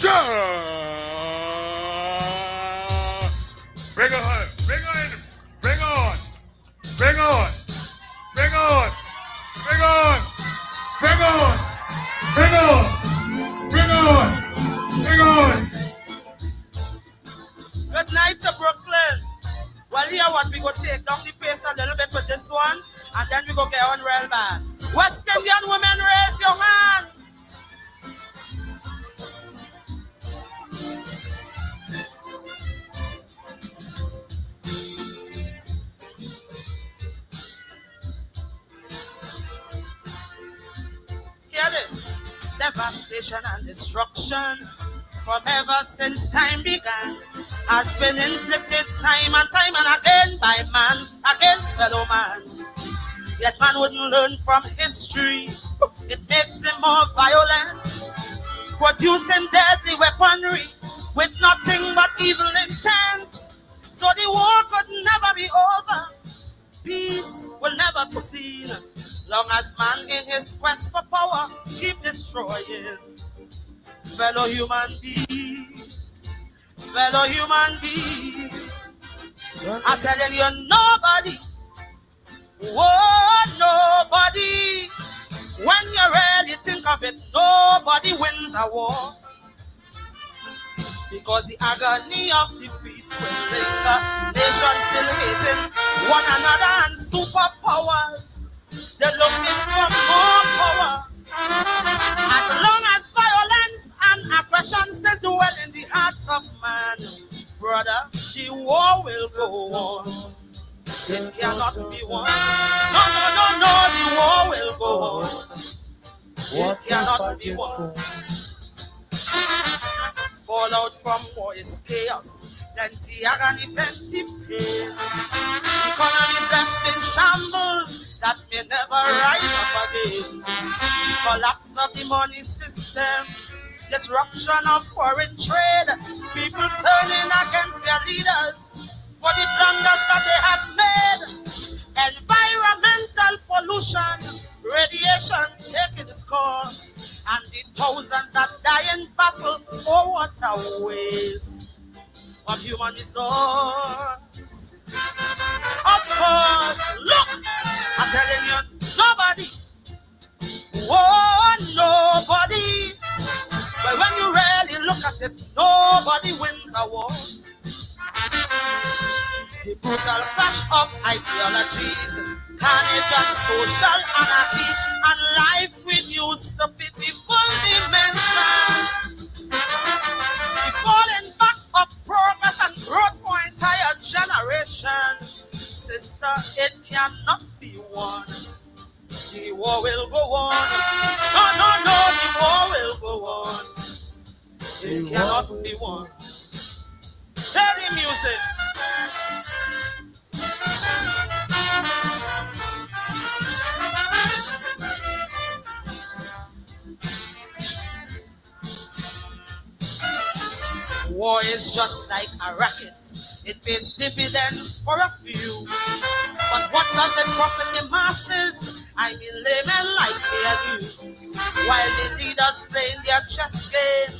Bring on, bring on, bring on, bring on, bring on, bring on, bring on, bring on, bring on, bring on. Good night to Brooklyn. Well, here what we go take down the pace a little bit with this one, and then we go get on real bad. West Indian women, raise your hand. Hear this. Devastation and destruction from ever since time began has been inflicted time and again by man against fellow man. Yet man wouldn't learn from history. It makes him more violent, producing deadly weaponry with nothing but evil intent. So the war could never be over. Peace will never be seen, long as man in his quest for power keep destroying fellow human beings. Fellow human beings. I'm telling you, nobody, oh nobody, when you really think of it, nobody wins a war, because the agony of defeat will linger. Nations still hating one another, and superpowers, they're looking for more power. As long as violence and aggression still dwell in the hearts of man, brother, the war will go on. It cannot be won. No, no, no, no, the war will go on. It cannot be won. Fallout from war is chaos, plenty agony, plenty pain. Economies left in shambles that may never rise up again. Collapse of the money system, disruption of foreign trade, people turning against their leaders for the blunders that they have made. Environmental pollution, radiation taking its course, and the thousands that die in battle. Oh, what a waste of human resource. Of course, look, I'm telling you, nobody, oh, nobody. But when you really look at it, nobody wins a war. The brutal clash of ideologies, carnage and social anarchy, and life reduced to pitiful dimensions. The falling back of progress and growth for entire generation. Sister, it cannot be won. The war will go on. No, no, no, the war will go on. It cannot be won. Hear the music. War is just like a racket. It pays dividends for a few. But what does it profit the masses? I mean laymen like me and you. While the leaders playing their chess game,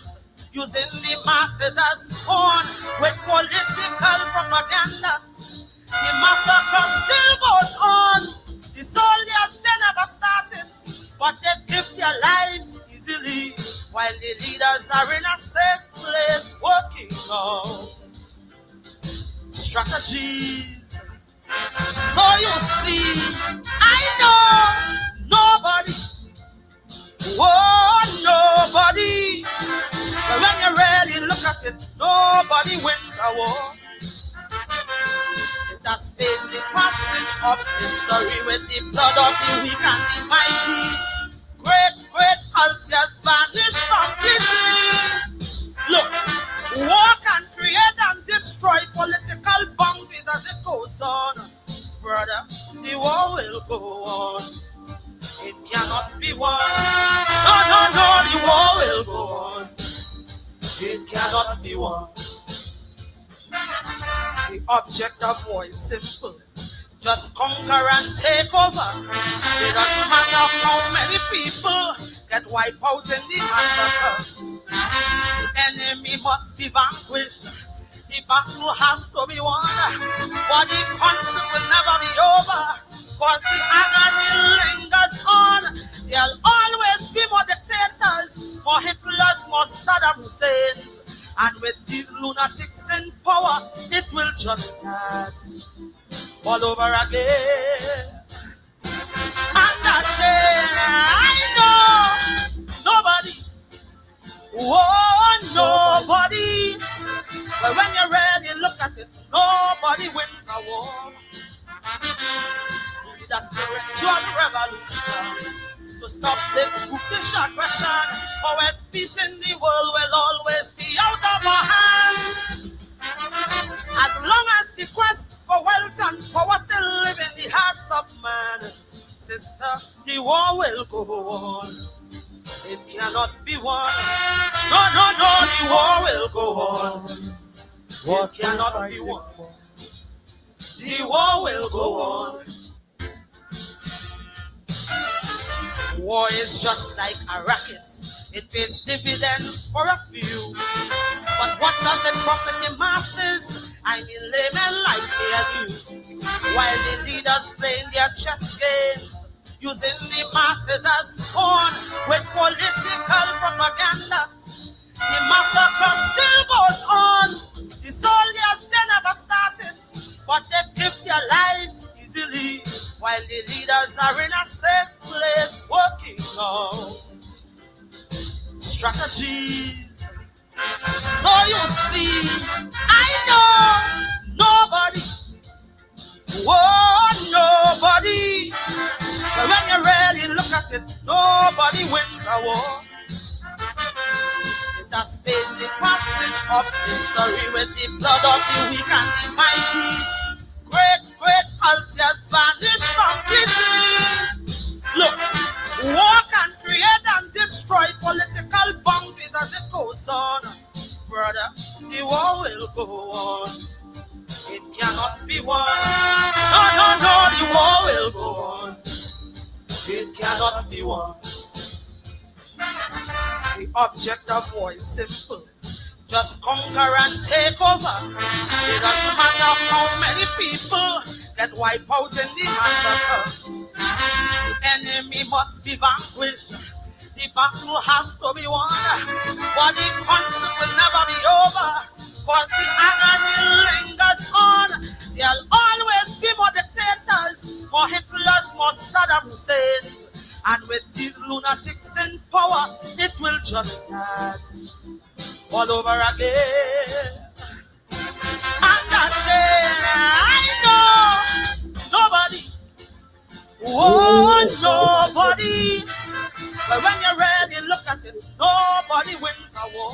using the masses as pawn with political propaganda. The massacre still goes on. The soldiers, they never started, but they give their lives easily, while the leaders are in a safe place working out strategies. So you see, I know nobody, oh nobody, but when you really look at it, nobody wins a war. It has stayed the passage of history with the blood of the weak and the mighty. Great cultures vanish completely. Look, war can create and destroy political boundaries as it goes on. Brother, the war will go on. It cannot be won. No, no, no, the war will go on. It cannot be won. The object of war is simple. Just conquer and take over. It doesn't matter how many people get wiped out in the massacre. The vanquished. The battle has to be won, but the conflict will never be over. Cause the agony lingers on. There'll always be more dictators, more Hitlers, more Saddam Hussein. And with the lunatics in power, it will just start all over again. And again, I know nobody, oh nobody. But when you're ready, look at it, nobody wins a war. We need a spiritual revolution to stop this brutish aggression. For as peace in the world will always be out of our hands. As long as the quest for wealth and power still live in the hearts of man, sister, the war will go on. It cannot be won. No, no, no, the war will go on. It cannot be won. The war will go on. War is just like a racket. It pays dividends for a few. But what does it profit the masses? I mean laymen like me and you. While the leaders playing their chess games, using the masses as pawn with political propaganda. The massacre still goes on. The soldiers, they never started, but they give their lives easily, while the leaders are in a safe place working out strategies. So you see, I know nobody, oh nobody. But when you really look at it, nobody wins a war. It has stayed the passage of history with the blood of the weak and the mighty. Great, great cultures vanish completely. Look, war can create and destroy political boundaries as it goes on. Brother, the war will go on. It cannot be won. No, no, no, the war will go on. It cannot be won. The object of war is simple. Just conquer and take over. It doesn't matter how many people get wiped out in the massacre. The enemy must be vanquished. The battle has to be won. But the conflict will never be over. Cause the agony lingers on. There'll always be more dictators, more Hitlers, more Saddam Hussein. And with the lunatics in power, it will just start all over again. And again, I know nobody, oh nobody. But when you really look at it, nobody wins a war.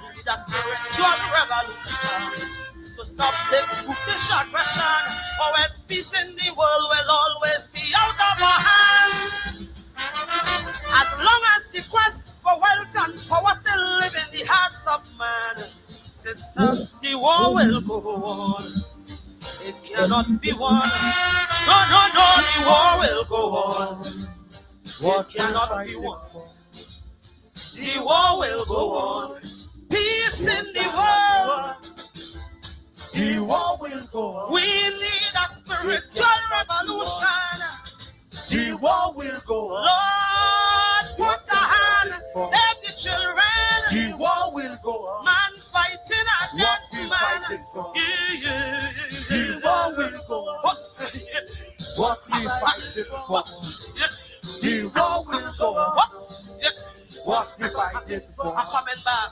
We need a spiritual revolution to stop this brutish aggression. For as peace in the world will always be out of our hands. As long as the quest for wealth and power still live in the hearts of man, sister, the war will go on. It cannot be won. No, no, no, the war will go on. It cannot be won. The war will go on. Peace in the world. The war will go on. We need a spiritual revolution. The war will go on. Lord, put a hand, save the children. The war will go on. Man fighting What we against man. fighting for? Yeah. The war will go on. What we fighting for? The war will go on. What we fighting for? I'm coming back.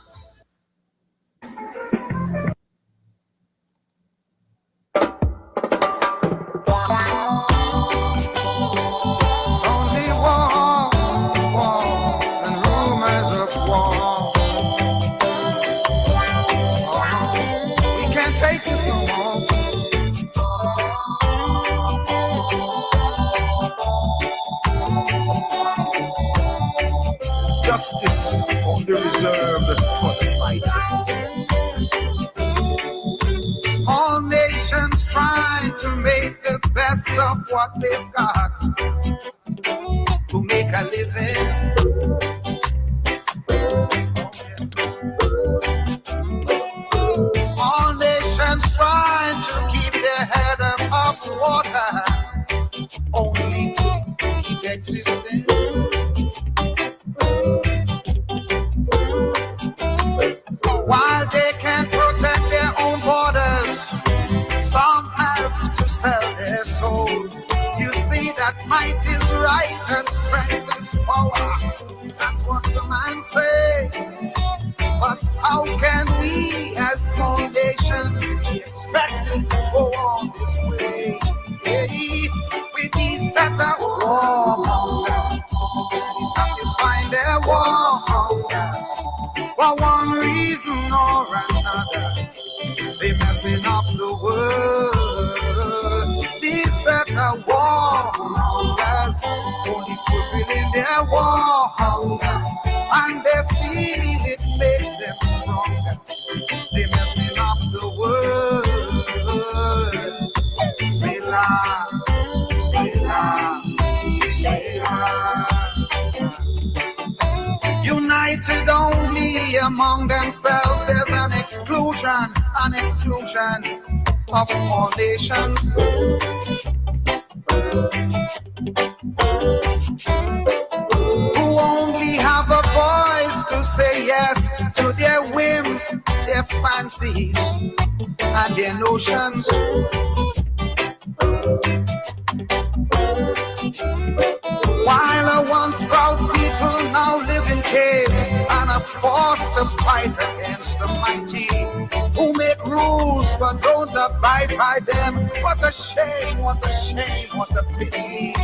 Only war, war, and rumors of war. We can't take this no more. Justice only reserved for the mighty. All nations trying to make the best of what they've got to make a living. come and say, but how can we as small nations be expected to go on this way? Hey, with these set of warmongers, they satisfy their war hunger. For one reason or another, they messing up the world. These set of warmongers only fulfilling their war hunger, and they feel it makes them stronger. They messing up the world. Selah, Selah, Selah. United only among themselves, there's an exclusion of small nations. Who only have a voice to say yes to their whims, their fancies, and their notions. While a once proud people now live in caves and are forced to fight against the mighty, who make rules but don't abide by them. What a shame, what a shame, what a pity.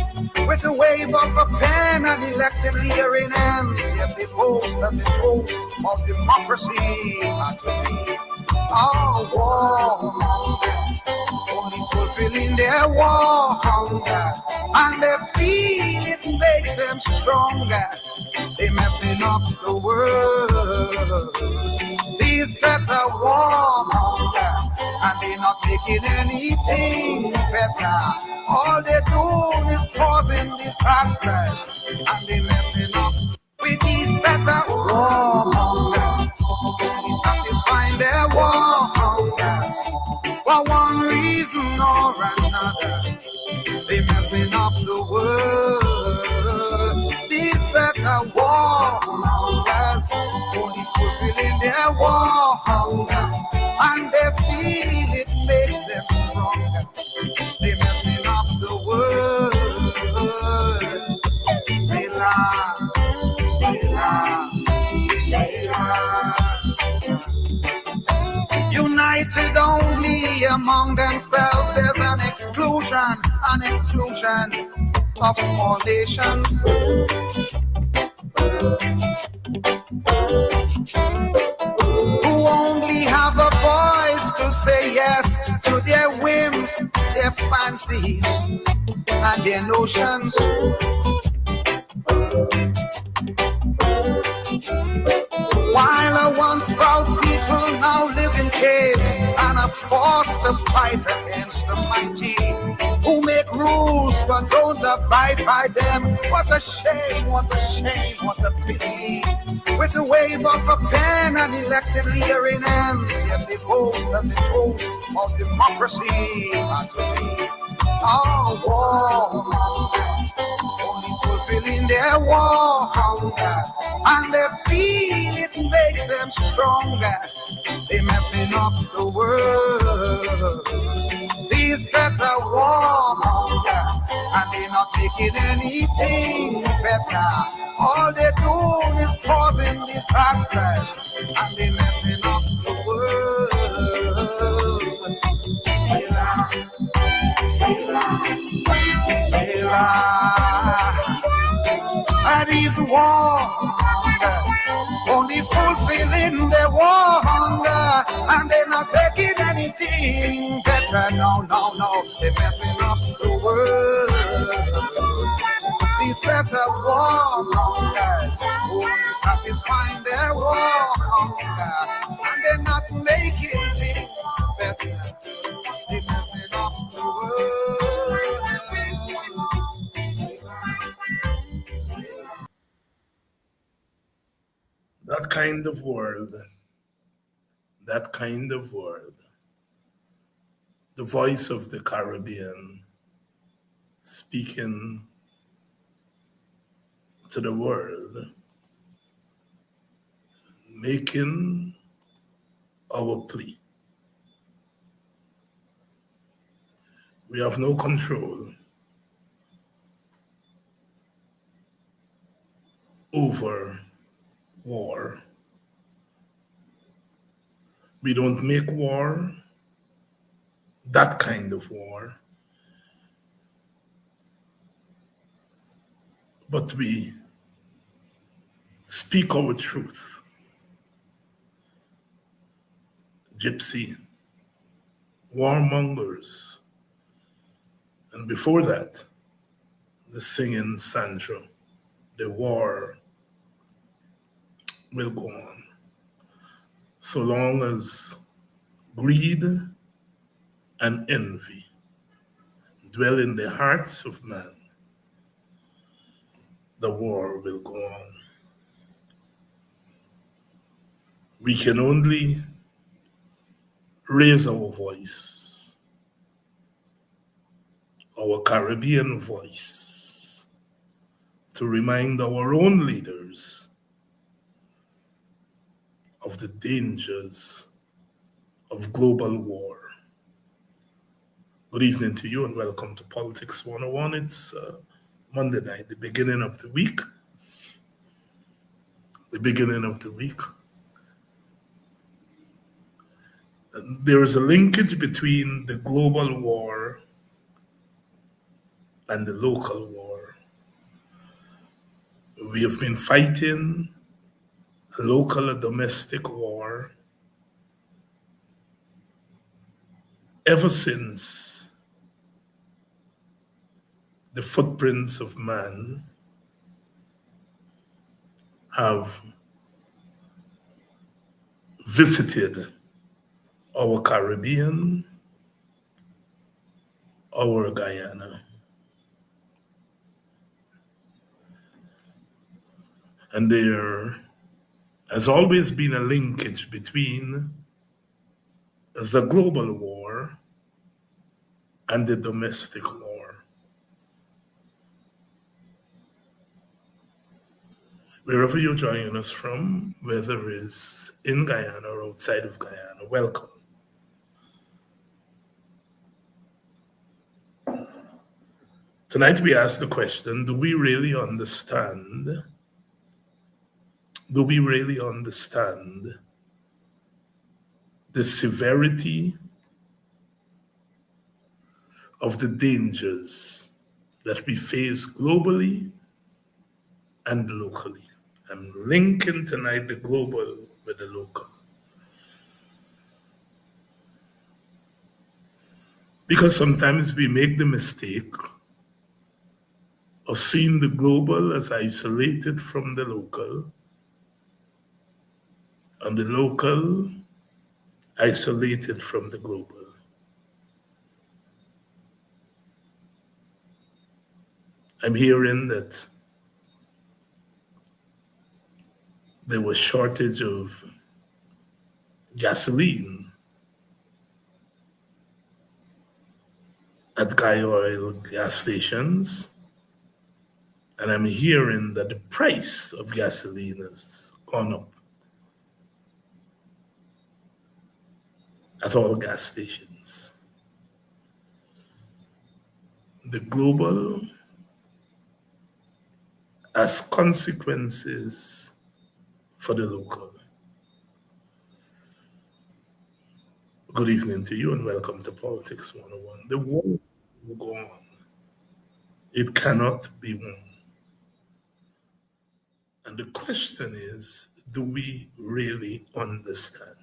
With the wave of a pen and elected leader in hand, yes, they boast and they toast of democracy not to be. Oh, warmongers, only fulfilling their war hunger, and they feel it makes them stronger. They messing up the world. These sets are warmongers, and they not making anything better. All they do is causing disasters, and they messing up with these sets of warmongers. They satisfying their war hunger. For one reason or another, they messing up the world. These set of warmongers only fulfilling their war hunger, and they feel it makes them stronger. They messing up the world. Selah, Selah, Selah. United only among themselves, there's an exclusion of small nations. Who only have a voice to say yes to their whims, their fancies, and their notions. While a once proud people now live in caves and are forced to fight against the mighty, who make rules but don't abide by them. What a shame, what a shame, what a pity. With the wave of a pen and elected leader in hand, yes, they boast and they toast of democracy not to be. Oh, warmongers, only fulfilling their war hunger, and they feel it makes them stronger. They messing up the world. These sets are warmongers, and they not making anything better. All they do is causing disasters, and they messing up the world. Selah, Selah, Selah. And these warmongers only fulfilling their war hunger, and they're not taking anything better. No, no, no, they're messing up the world. These set of warmongers only satisfying their war hunger, and they're not making things better. They're messing up the world. That kind of world, the voice of the Caribbean speaking to the world, making our plea. We have no control over war. We don't make war, that kind of war, but we speak our truth. Gypsy, warmongers, and before that, the singing Sandra, the war will go on. So long as greed and envy dwell in the hearts of man, the war will go on. We can only raise our voice, our Caribbean voice, to remind our own leaders of the dangers of global war. Good evening to you and welcome to Politics 101. It's Monday night, the beginning of the week. There is a linkage between the global war and the local war. We have been fighting a local and domestic war ever since the footprints of man have visited our Caribbean, our Guyana. And there has always been a linkage between the global war and the domestic war. Wherever you're joining us from, whether it's in Guyana or outside of Guyana, welcome. Tonight we ask the question, do we really understand the severity of the dangers that we face globally and locally? I'm linking tonight the global with the local. Because sometimes we make the mistake of seeing the global as isolated from the local, and the local isolated from the global. I'm hearing that there was shortage of gasoline at Guy Oil gas stations. And I'm hearing that the price of gasoline has gone up at all gas stations. The global has consequences for the local. Good evening to you and welcome to Politics 101. The war will go on. It cannot be won. And the question is, do we really understand?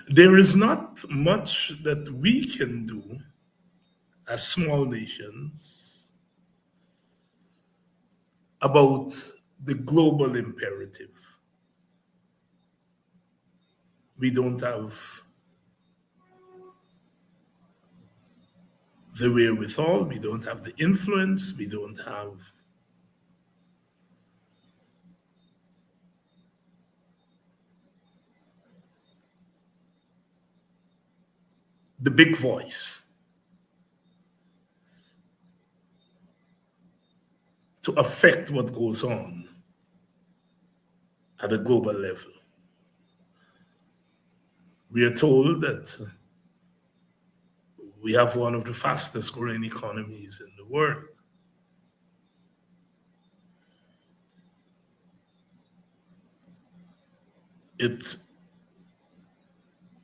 There is not much that we can do as small nations about the global imperative. We don't have the wherewithal, we don't have the influence, we don't have the big voice to affect what goes on at a global level. We are told that we have one of the fastest growing economies in the world. it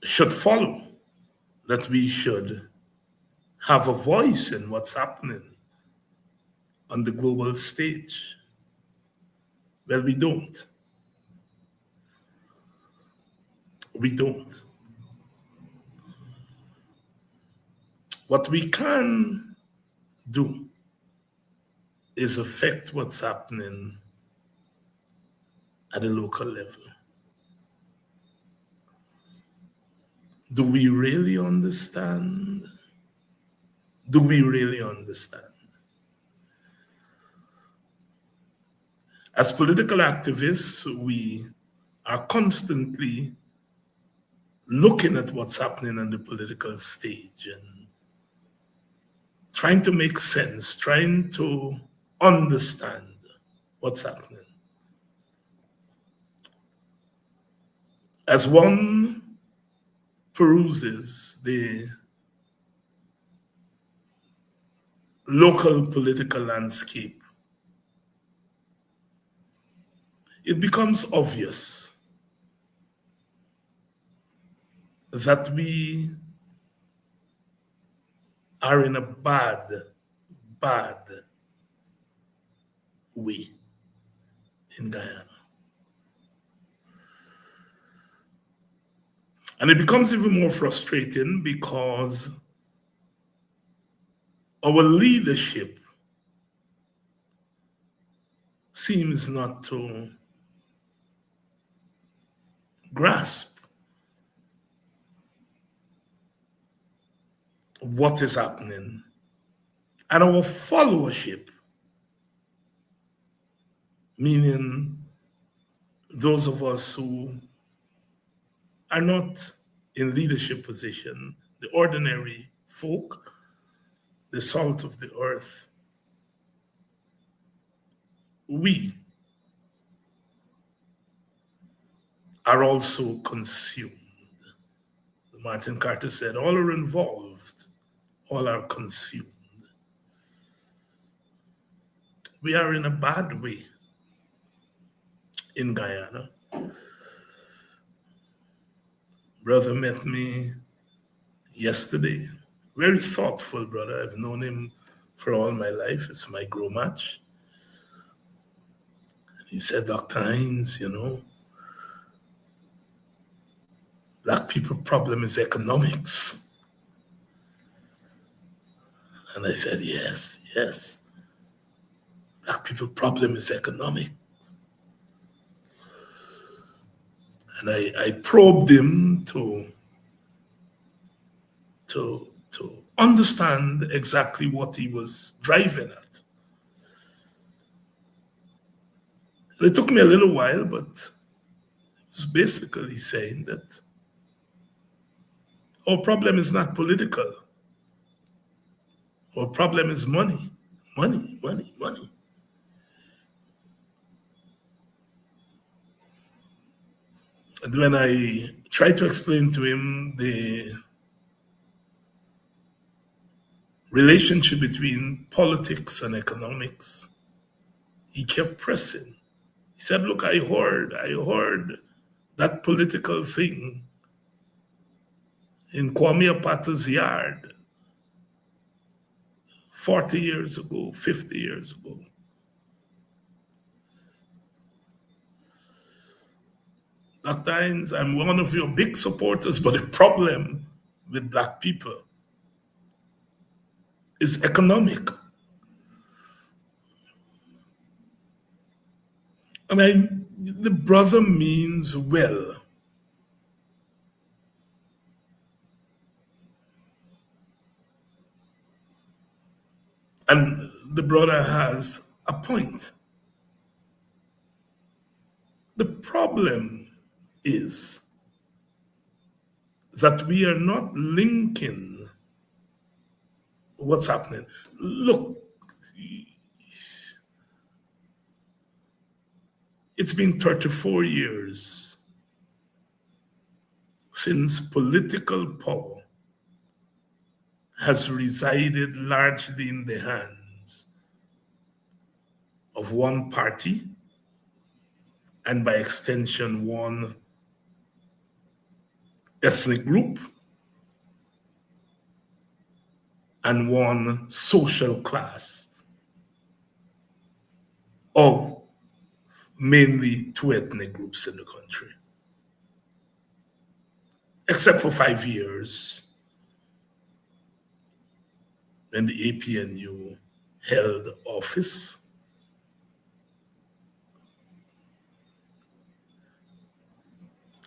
should follow that we should have a voice in what's happening on the global stage. Well, we don't. We don't. What we can do is affect what's happening at a local level. Do we really understand? Do we really understand? As political activists, we are constantly looking at what's happening on the political stage and trying to make sense, trying to understand what's happening. As one peruses the local political landscape, it becomes obvious that we are in a bad way in Guyana. And it becomes even more frustrating because our leadership seems not to grasp what is happening, and our followership, meaning those of us who are not in leadership position, the ordinary folk, the salt of the earth, we are also consumed. Martin Carter said, all are involved, all are consumed. We are in a bad way in Guyana. Brother met me yesterday. Very thoughtful brother. I've known him for all my life. It's my grow match. He said, Dr. Hines, you know, Black people problem is economics. And I said, yes. Black people problem is economics. And I probed him to understand exactly what he was driving at. And it took me a little while, but he was basically saying that our problem is not political. Our problem is money. Money. And when I tried to explain to him the relationship between politics and economics, he kept pressing. He said, look, I heard that political thing in Kwame Apata's yard 40 years ago, 50 years ago. Dr. Hines, I'm one of your big supporters, but the problem with Black people is economic. The brother means well. And the brother has a point. The problem is that we are not linking what's happening. Look, it's been 34 years since political power has resided largely in the hands of one party and by extension one ethnic group and one social class, or mainly two ethnic groups in the country, except for 5 years when the APNU held office.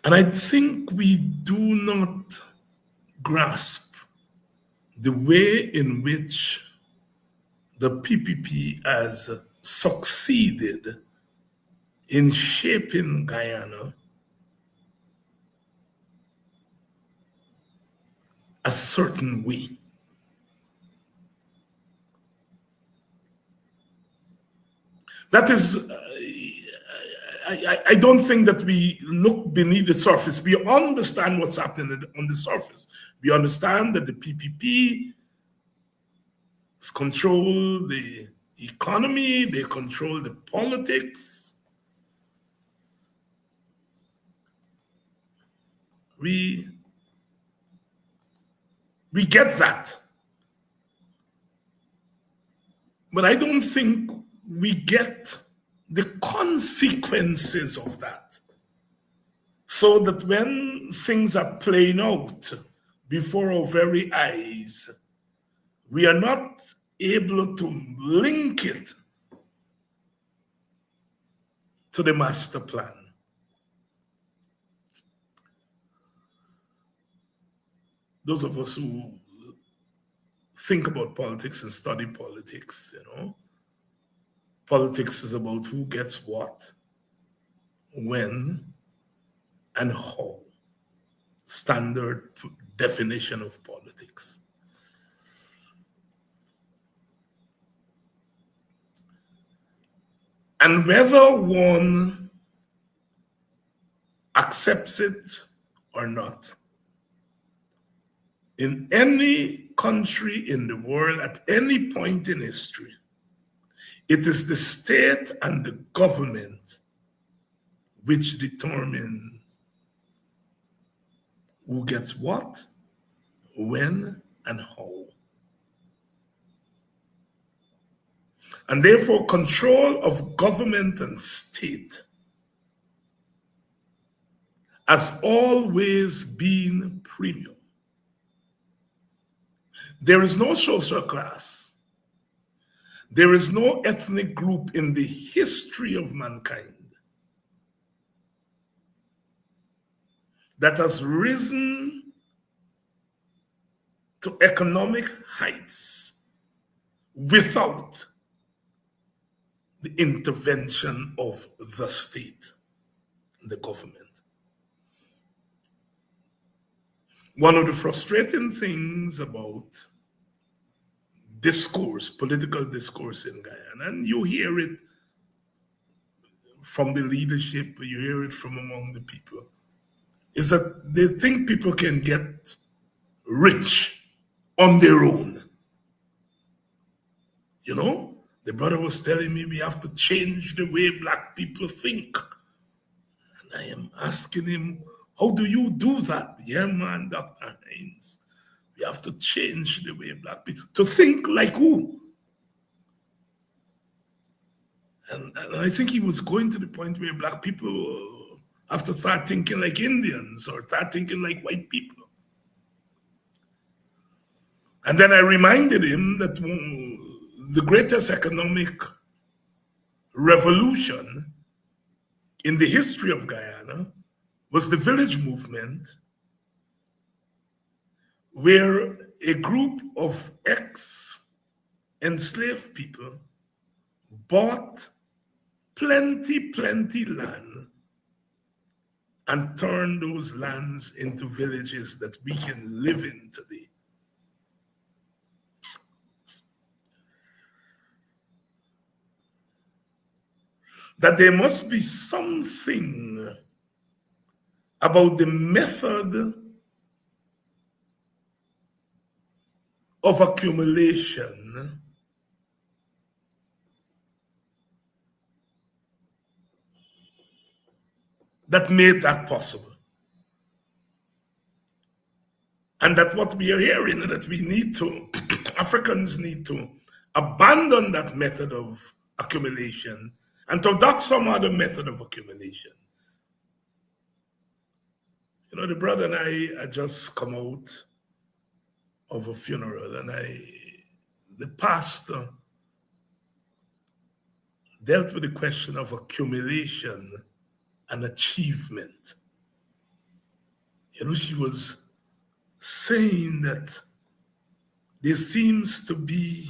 And I think we do not grasp the way in which the PPP has succeeded in shaping Guyana a certain way. That is, I don't think that we look beneath the surface. We understand what's happening on the surface. We understand that the PPP control the economy, they control the politics. We get that. But I don't think we get the consequences of that. So that when things are playing out before our very eyes, we are not able to link it to the master plan. Those of us who think about politics and study politics, politics is about who gets what, when, and how. Standard definition of politics. And whether one accepts it or not, in any country in the world at any point in history, it is the state and the government which determines who gets what, when, and how. And therefore, control of government and state has always been premium. There is no social class, there is no ethnic group in the history of mankind that has risen to economic heights without the intervention of the state, the government. One of the frustrating things about discourse, political discourse in Guyana, and you hear it from the leadership, you hear it from among the people, is that they think people can get rich on their own. The brother was telling me we have to change the way Black people think. And I am asking him, how do you do that? Yeah, man, Dr. Haynes. We have to change the way Black people, to think like who? And I think he was going to the point where Black people have to start thinking like Indians or start thinking like white people. And then I reminded him that the greatest economic revolution in the history of Guyana was the village movement, where a group of ex-enslaved people bought plenty land and turned those lands into villages that we can live in today. That there must be something about the method of accumulation that made that possible. And that what we are hearing, that we need to, Africans need to abandon that method of accumulation and to adopt some other method of accumulation. You know, the brother and I had just come out of a funeral, and the pastor dealt with the question of accumulation and achievement. You know, she was saying that there seems to be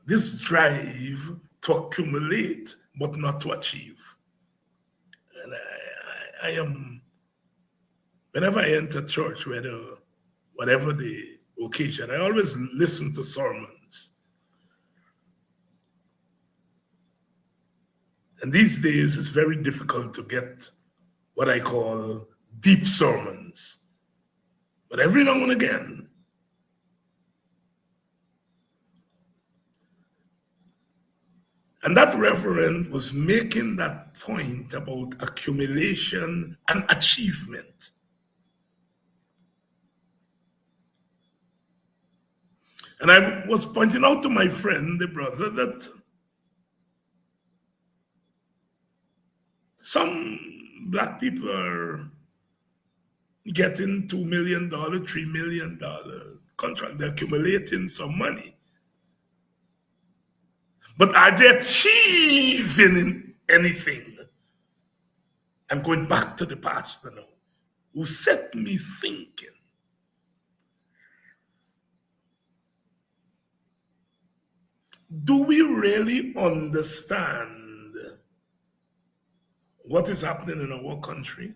this drive to accumulate but not to achieve. And I am, whenever I enter church, whatever the occasion, I always listen to sermons. And these days it's very difficult to get what I call deep sermons. But every now and again, and that reverend was making that point about accumulation and achievement. And I was pointing out to my friend, the brother, that some black people are getting $2 million, $3 million contract. They're accumulating some money. But are they achieving anything? I'm going back to the pastor now, who set me thinking. Do we really understand what is happening in our country?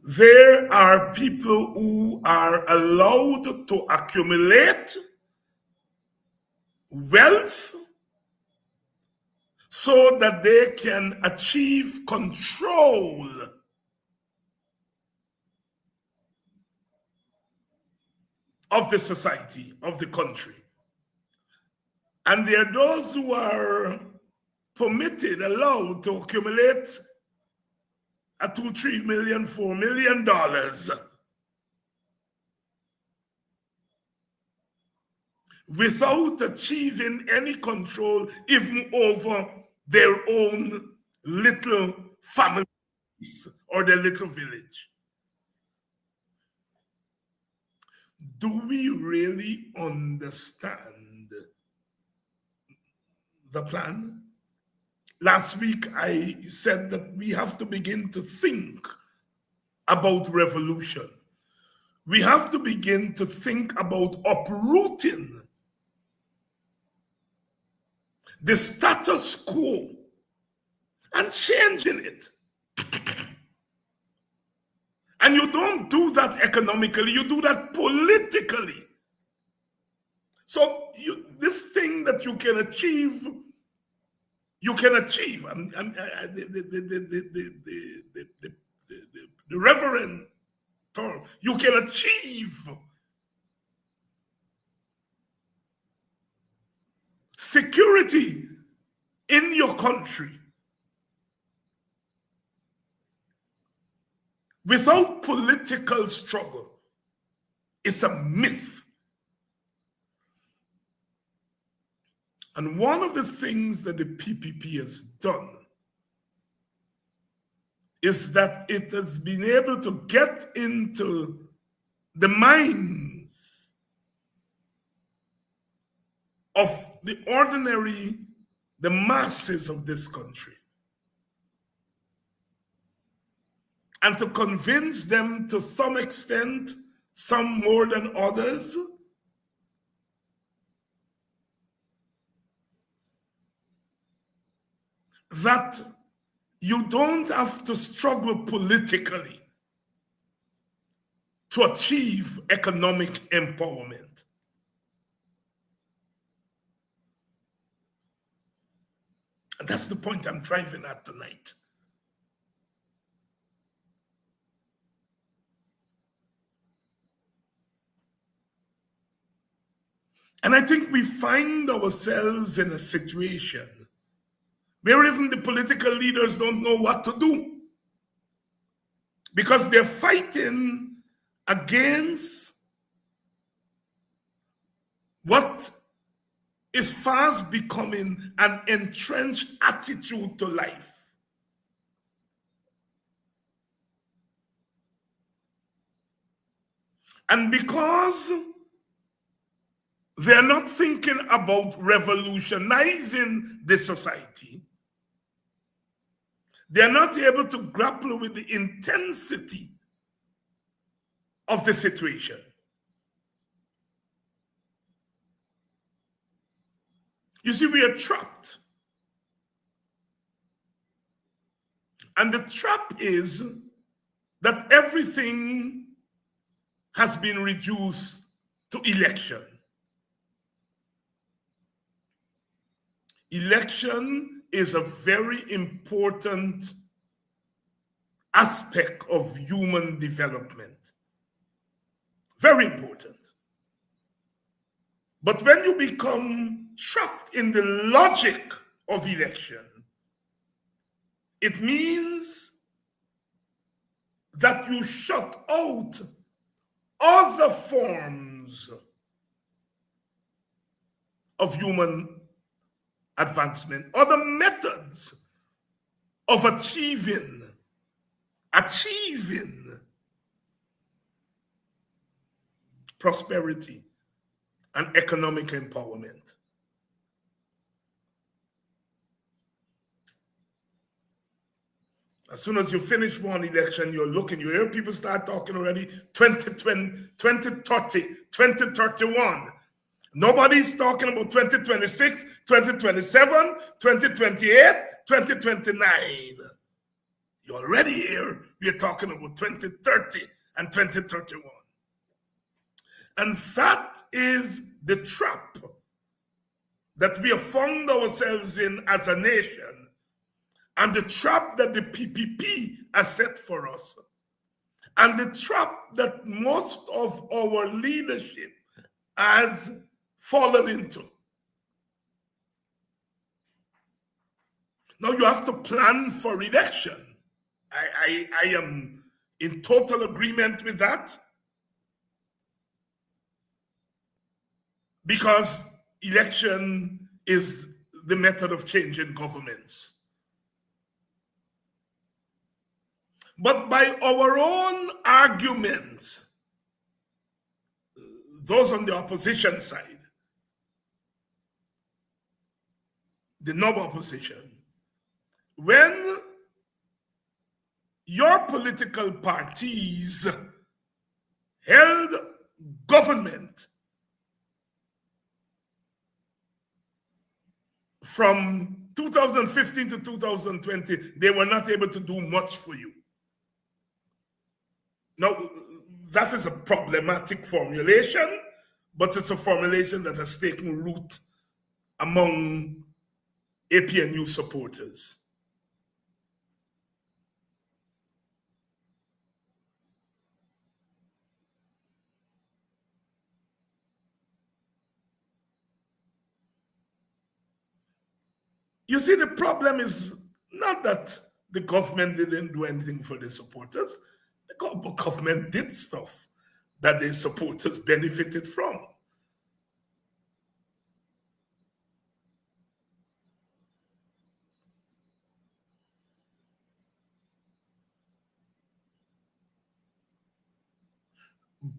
There are people who are allowed to accumulate wealth so that they can achieve control of the society, of the country. And there are those who are permitted, allowed to accumulate a $2, $3 million, $4 million without achieving any control even over their own little families or their little village. Do we really understand the plan? Last week, I said that we have to begin to think about revolution. We have to begin to think about uprooting the status quo and changing it. And you don't do that economically, you do that politically. So this thing that you can achieve, you can achieve. The Reverend told, you can achieve security in your country without political struggle. It's a myth. And one of the things that the PPP has done is that it has been able to get into the minds of the ordinary, the masses of this country, and to convince them to some extent, some more than others, that you don't have to struggle politically to achieve economic empowerment. And that's the point I'm driving at tonight. And I think we find ourselves in a situation where even the political leaders don't know what to do. because they're fighting against what is fast becoming an entrenched attitude to life. And because they're not thinking about revolutionizing the society, they're not able to grapple with the intensity of the situation. You see, we are trapped. And the trap is that everything has been reduced to election. Election is a very important aspect of human development. Very important. But when you become trapped in the logic of election, it means that you shut out other forms of human advancement, other methods of achieving prosperity and economic empowerment. As soon as you finish one election, you're looking, you hear people start talking already, 2020, 2030, 2031. Nobody's talking about 2026, 2027, 2028, 2029. You're already here, we're talking about 2030 and 2031. And that is the trap that we have found ourselves in as a nation, and the trap that the PPP has set for us, and the trap that most of our leadership has fallen into. Now you have to plan for election. I am in total agreement with that, because election is the method of changing governments. But by our own arguments, those on the opposition side, the noble opposition, when your political parties held government from 2015 to 2020, they were not able to do much for you. Now, that is a problematic formulation, but it's a formulation that has taken root among APNU supporters. You see, the problem is not that the government didn't do anything for the supporters. The government did stuff that the supporters benefited from.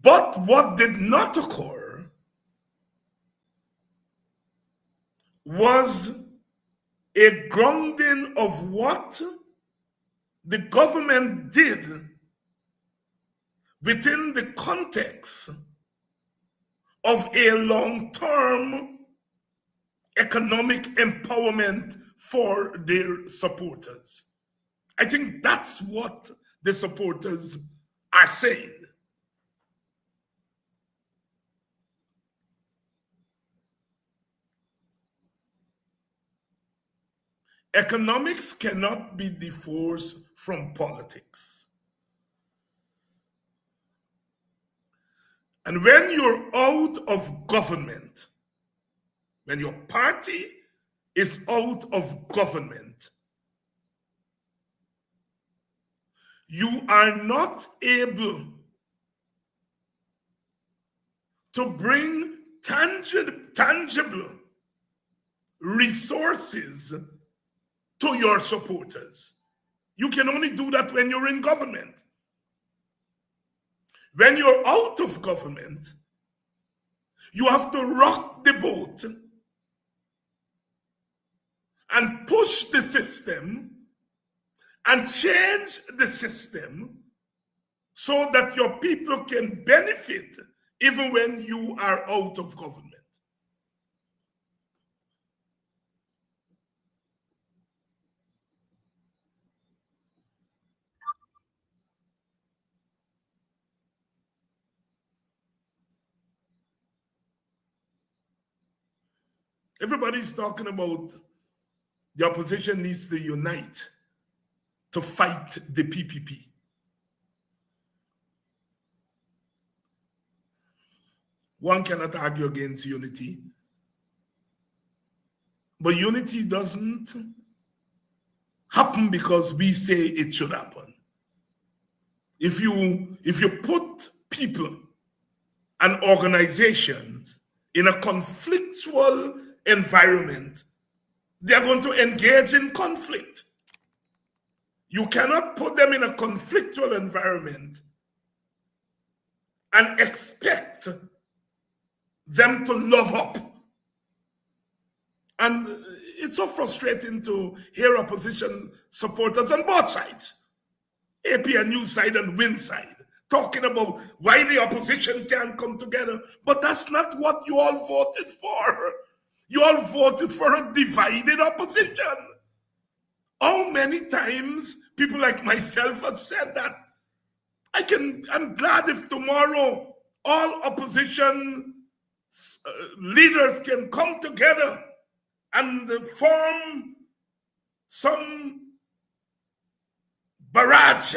But what did not occur was a grounding of what the government did within the context of a long-term economic empowerment for their supporters. I think that's what the supporters are saying. Economics cannot be divorced from politics. And when you're out of government, when your party is out of government, you are not able to bring tangible resources to your supporters. You can only do that when you're in government. When you're out of government, you have to rock the boat and push the system and change the system so that your people can benefit even when you are out of government. Everybody's talking about the opposition needs to unite to fight the PPP. One cannot argue against unity, but unity doesn't happen because we say it should happen. If you put people and organizations in a conflictual environment, they are going to engage in conflict. You cannot put them in a conflictual environment and expect them to love up. And it's so frustrating to hear opposition supporters on both sides, APNU side and WIN side, talking about why the opposition can't come together. But that's not what you all voted for. You all voted for a divided opposition. How many times people like myself have said that? I'm glad if tomorrow all opposition leaders can come together and form some barrage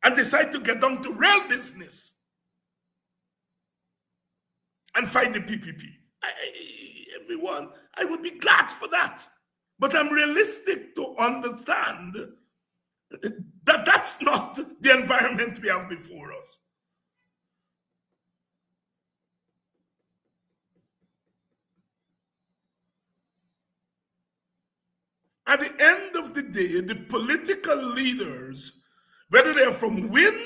and decide to get down to real business and fight the PPP. I would be glad for that. But I'm realistic to understand that that's not the environment we have before us. At the end of the day, the political leaders, whether they're from WIN,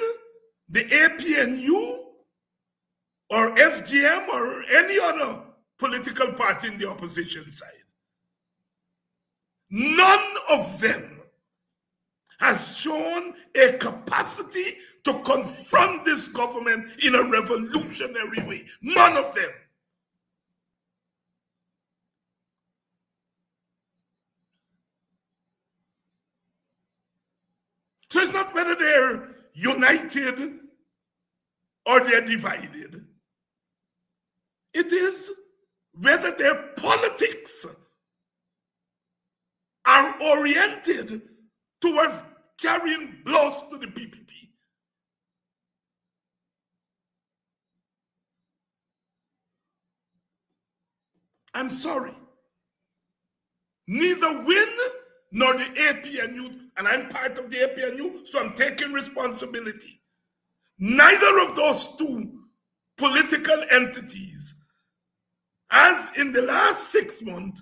the APNU, or FGM, or any other political party in the opposition side, none of them has shown a capacity to confront this government in a revolutionary way. None of them. So it's not whether they're united or they're divided. It is whether their politics are oriented towards carrying blows to the PPP. I'm sorry. Neither WIN nor the APNU, and I'm part of the APNU, so I'm taking responsibility. Neither of those two political entities has, in the last 6 months,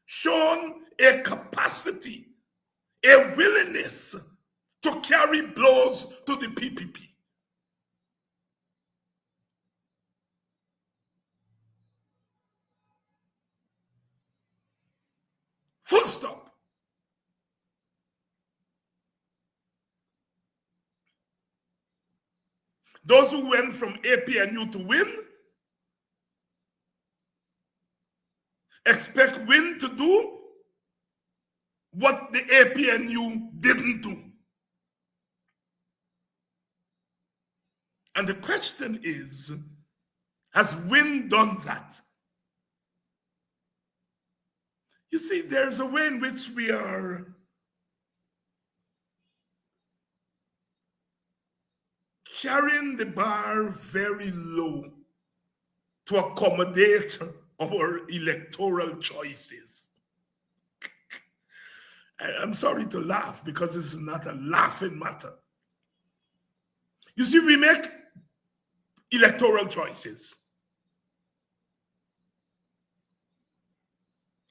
shown a capacity, a willingness to carry blows to the PPP. Full stop. Those who went from APNU to WIN expect WIN to do what the APNU didn't do. And the question is, has WIN done that? You see, there's a way in which we are carrying the bar very low to accommodate our electoral choices. I'm sorry to laugh because this is not a laughing matter. You see, we make electoral choices.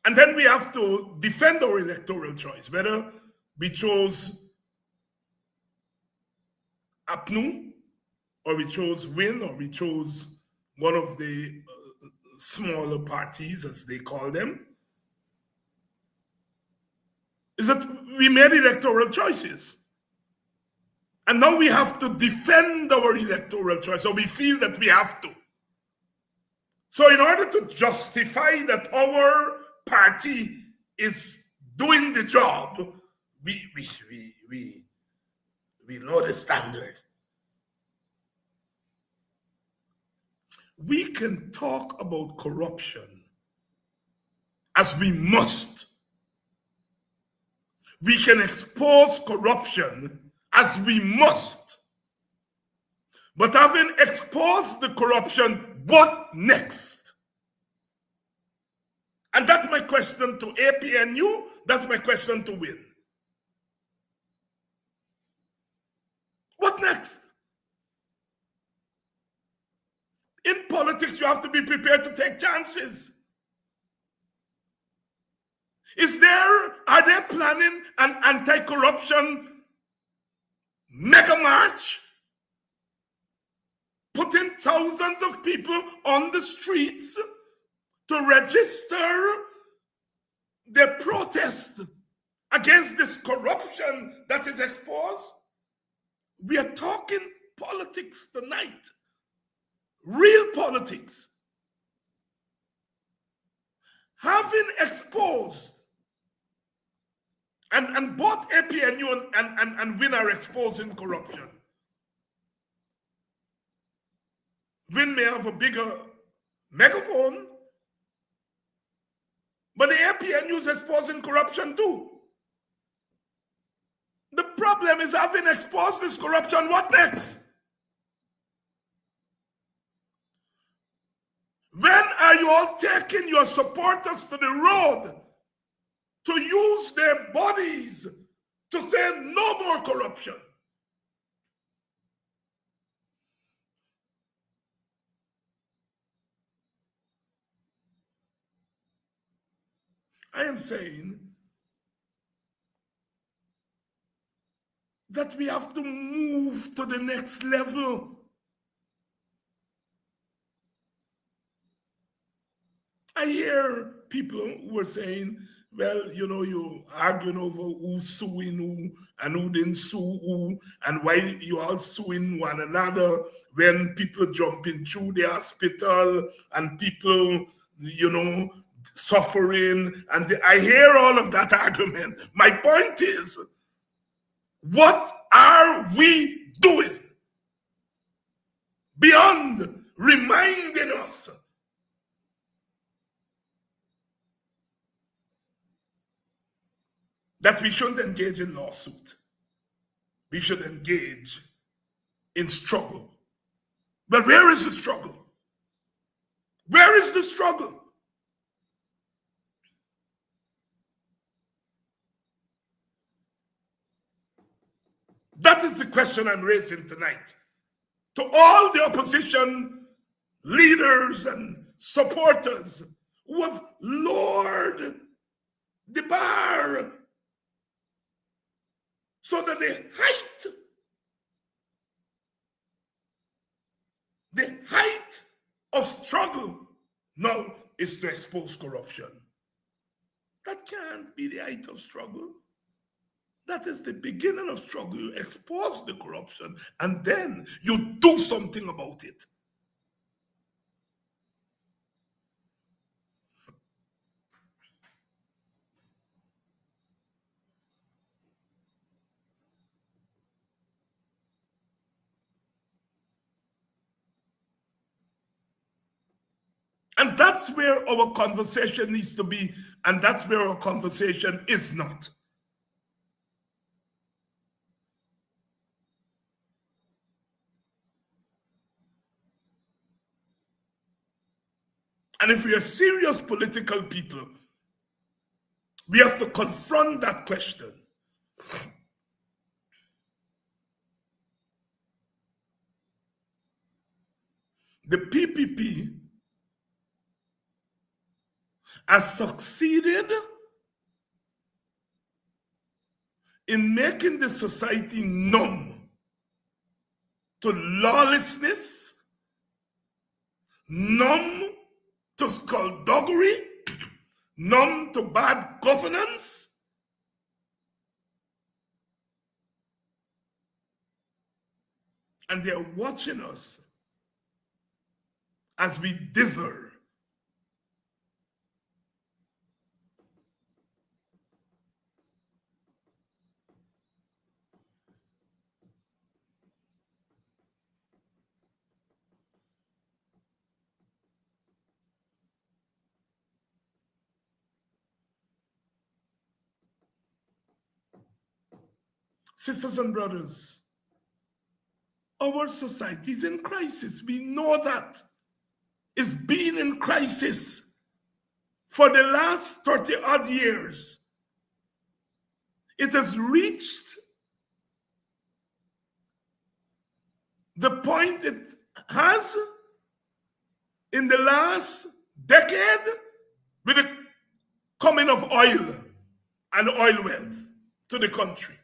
And then we have to defend our electoral choice, whether we chose APNU, or we chose WIN, or we chose one of the smaller parties, as they call them. Is that we made electoral choices. And now we have to defend our electoral choice, or we feel that we have to. So in order to justify that our party is doing the job, we know the standard. We can talk about corruption as we must. We can expose corruption as we must. But having exposed the corruption, what next? And that's my question to APNU, that's my question to WIN. What next? In politics, you have to be prepared to take chances. Are they planning an anti-corruption mega march? Putting thousands of people on the streets to register their protest against this corruption that is exposed? We are talking politics tonight. Real politics. Having exposed, and both APNU and WIN are exposing corruption. WIN may have a bigger megaphone, but the APNU is exposing corruption too. The problem is, having exposed this corruption, what next? When are you all taking your supporters to the road to use their bodies to say no more corruption? I am saying that we have to move to the next level. I hear people who are saying, well, you arguing over who's suing who and who didn't sue who, and why you all suing one another when people jumping through the hospital and people, suffering. And I hear all of that argument. My point is, what are we doing beyond reminding us that we shouldn't engage in lawsuit? We should engage in struggle. But where is the struggle? Where is the struggle? That is the question I'm raising tonight to all the opposition leaders and supporters who have lowered the bar so that the height of struggle now is to expose corruption. That can't be the height of struggle. That is the beginning of struggle. You expose the corruption and then you do something about it. And that's where our conversation needs to be, and that's where our conversation is not. And if we are serious political people, we have to confront that question. the PPP has succeeded in making the society numb to lawlessness, numb to skullduggery, numb to bad governance. And they're watching us as we dither. Sisters and brothers, our society is in crisis. We know that. It's been in crisis for the last 30 odd years. It has reached the point it has in the last decade with the coming of oil and oil wealth to the country.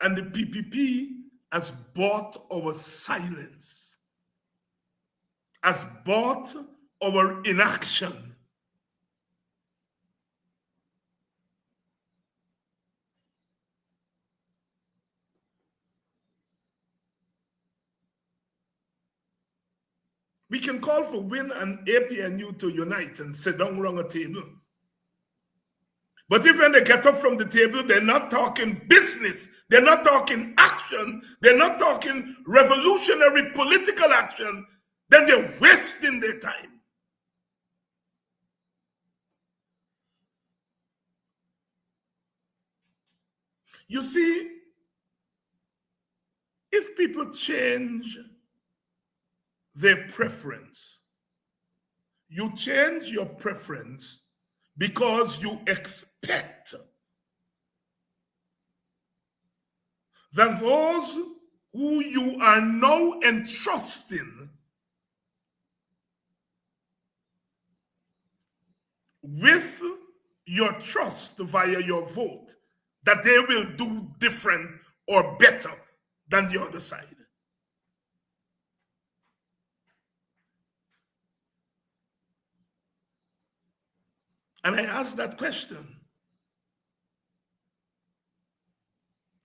And the PPP has bought our silence, has bought our inaction. We can call for WIN and APNU to unite and sit down around a table. But if when they get up from the table, they're not talking business, they're not talking action, they're not talking revolutionary political action, then they're wasting their time. You see, if people change their preference, you change your preference because you expect that those who you are now entrusting with your trust via your vote, that they will do different or better than the other side. And I asked that question.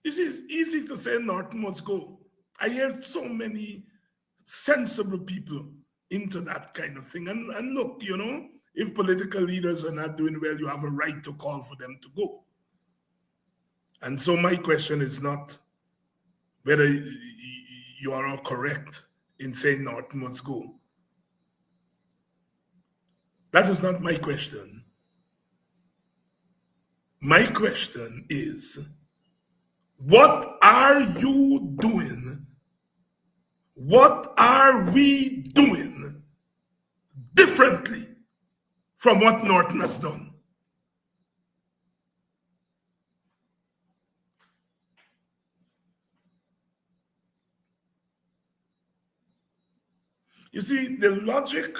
You see, it's easy to say Norton must go. I heard so many sensible people into that kind of thing. And look, you know, if political leaders are not doing well, you have a right to call for them to go. And so my question is not whether you are all correct in saying Norton must go. That is not my question. My question is, what are you doing? What are we doing differently from what Norton has done? You see, the logic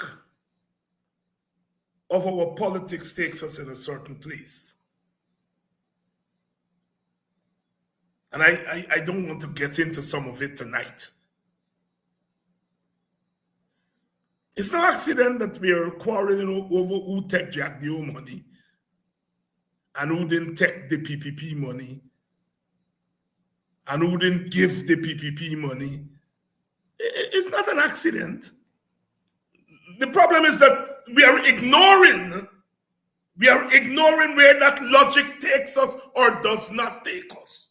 of our politics takes us in a certain place. And I don't want to get into some of it tonight. It's no accident that we are quarreling over who took Jack Dio money and who didn't take the PPP money and who didn't give the PPP money. It's not an accident. The problem is that we are ignoring where that logic takes us or does not take us.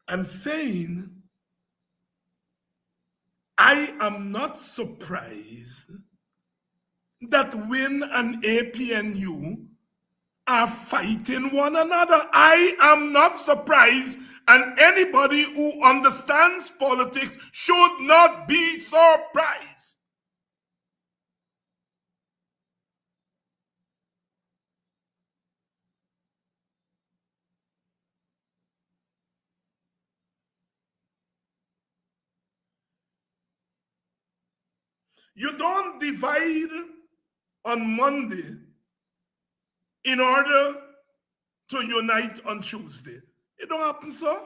I'm saying I am not surprised that WIN and APNU are fighting one another. I am not surprised, and anybody who understands politics should not be surprised. You don't divide on Monday in order to unite on Tuesday. It don't happen, sir.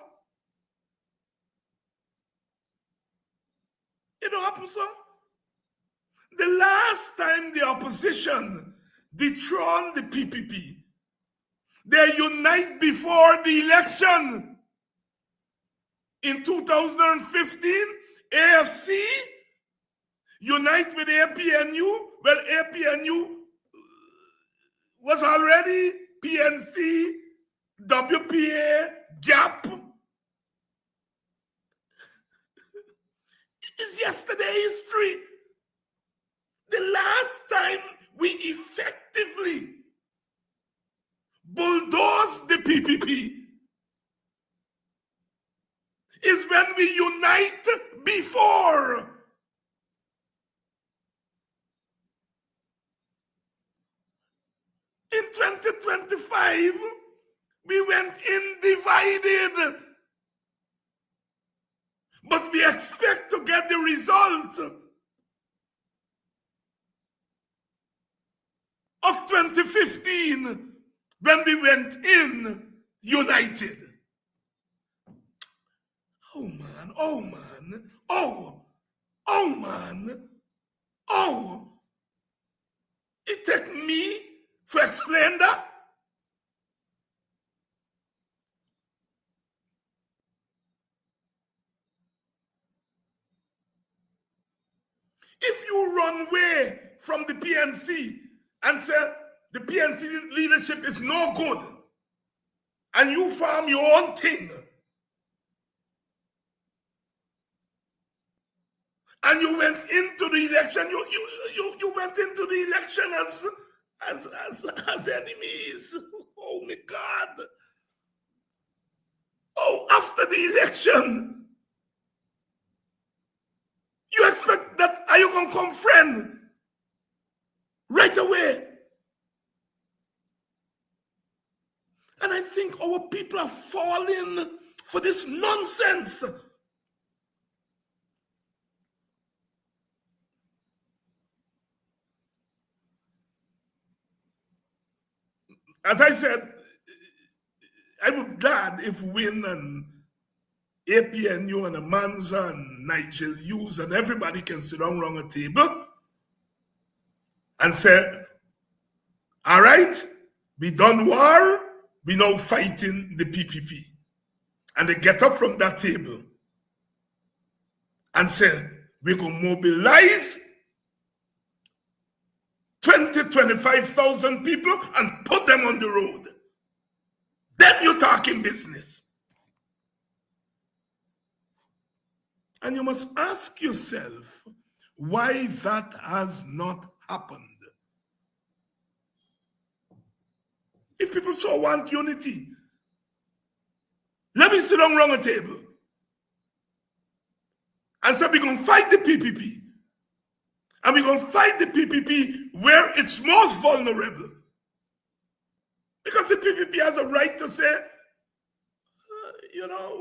It don't happen, sir. The last time the opposition dethroned the PPP, they unite before the election. In 2015, AFC unite with APNU. Well, APNU was already PNC, WPA, GAP. It's yesterday history. The last time we effectively bulldozed the PPP is when we unite before. In 2025, we went in divided. But we expect to get the result of 2015 when we went in united. Oh man, oh man, oh man, oh. It took me to explain that. If you run away from the PNC and say the PNC leadership is no good and you farm your own thing and you went into the election, you went into the election as enemies. Oh my God. Oh, after the election, you expect that, are you going to come friend right away? And I think our people are falling for this nonsense. As I said, I would be glad if Win and APNU and Amanza and Nigel Hughes and everybody can sit down around a table and say, all right, we done war, we now fighting the PPP. And they get up from that table and say, we can mobilize 25,000 people and put them on the road. Then you're talking business. And you must ask yourself why that has not happened. If people so want unity, let me sit down around a table and say we're going to fight the PPP. And we're going to fight the PPP where it's most vulnerable. Because the PPP has a right to say,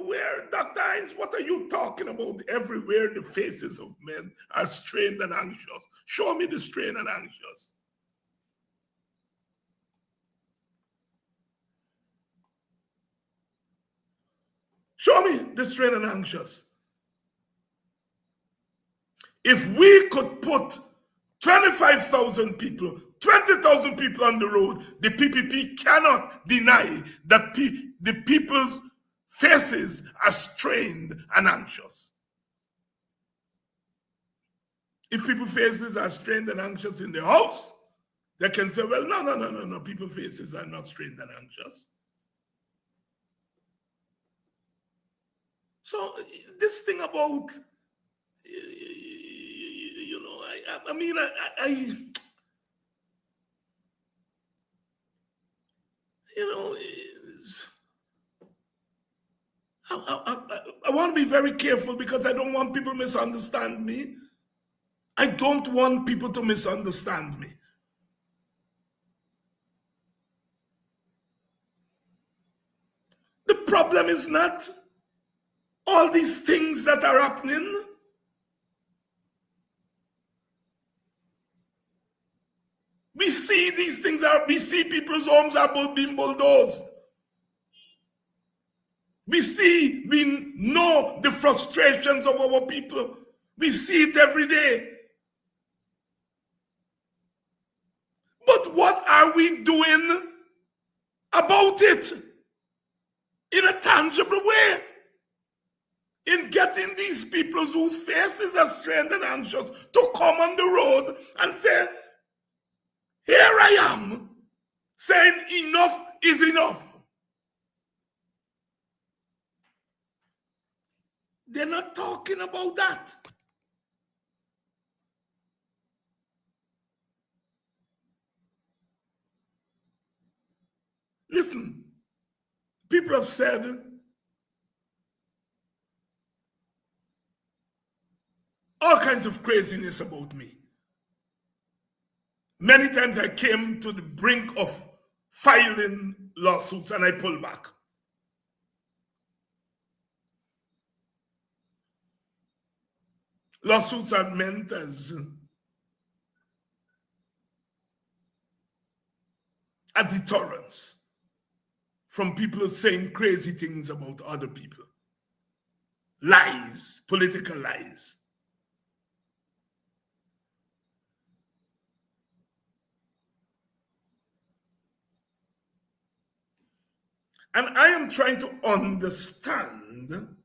where, Dr. Hines, what are you talking about? Everywhere the faces of men are strained and anxious. Show me the strained and anxious. Show me the strained and anxious. If we could put 25,000 people, 20,000 people on the road, the PPP cannot deny that the people's faces are strained and anxious. If people's faces are strained and anxious in their house, they can say, well, no, people's faces are not strained and anxious. So this thing about, very careful because I don't want people to misunderstand me. I don't want people to misunderstand me. The problem is not all these things that are happening. We see these things we see people's homes are being bulldozed. We know the frustrations of our people. We see it every day. But what are we doing about it in a tangible way? In getting these people whose faces are strained and anxious to come on the road and say, here I am, saying enough is enough. They're not talking about that. Listen, people have said all kinds of craziness about me. Many times I came to the brink of filing lawsuits and I pulled back. Lawsuits are meant as a deterrence from people saying crazy things about other people. Lies, political lies. And I am trying to understand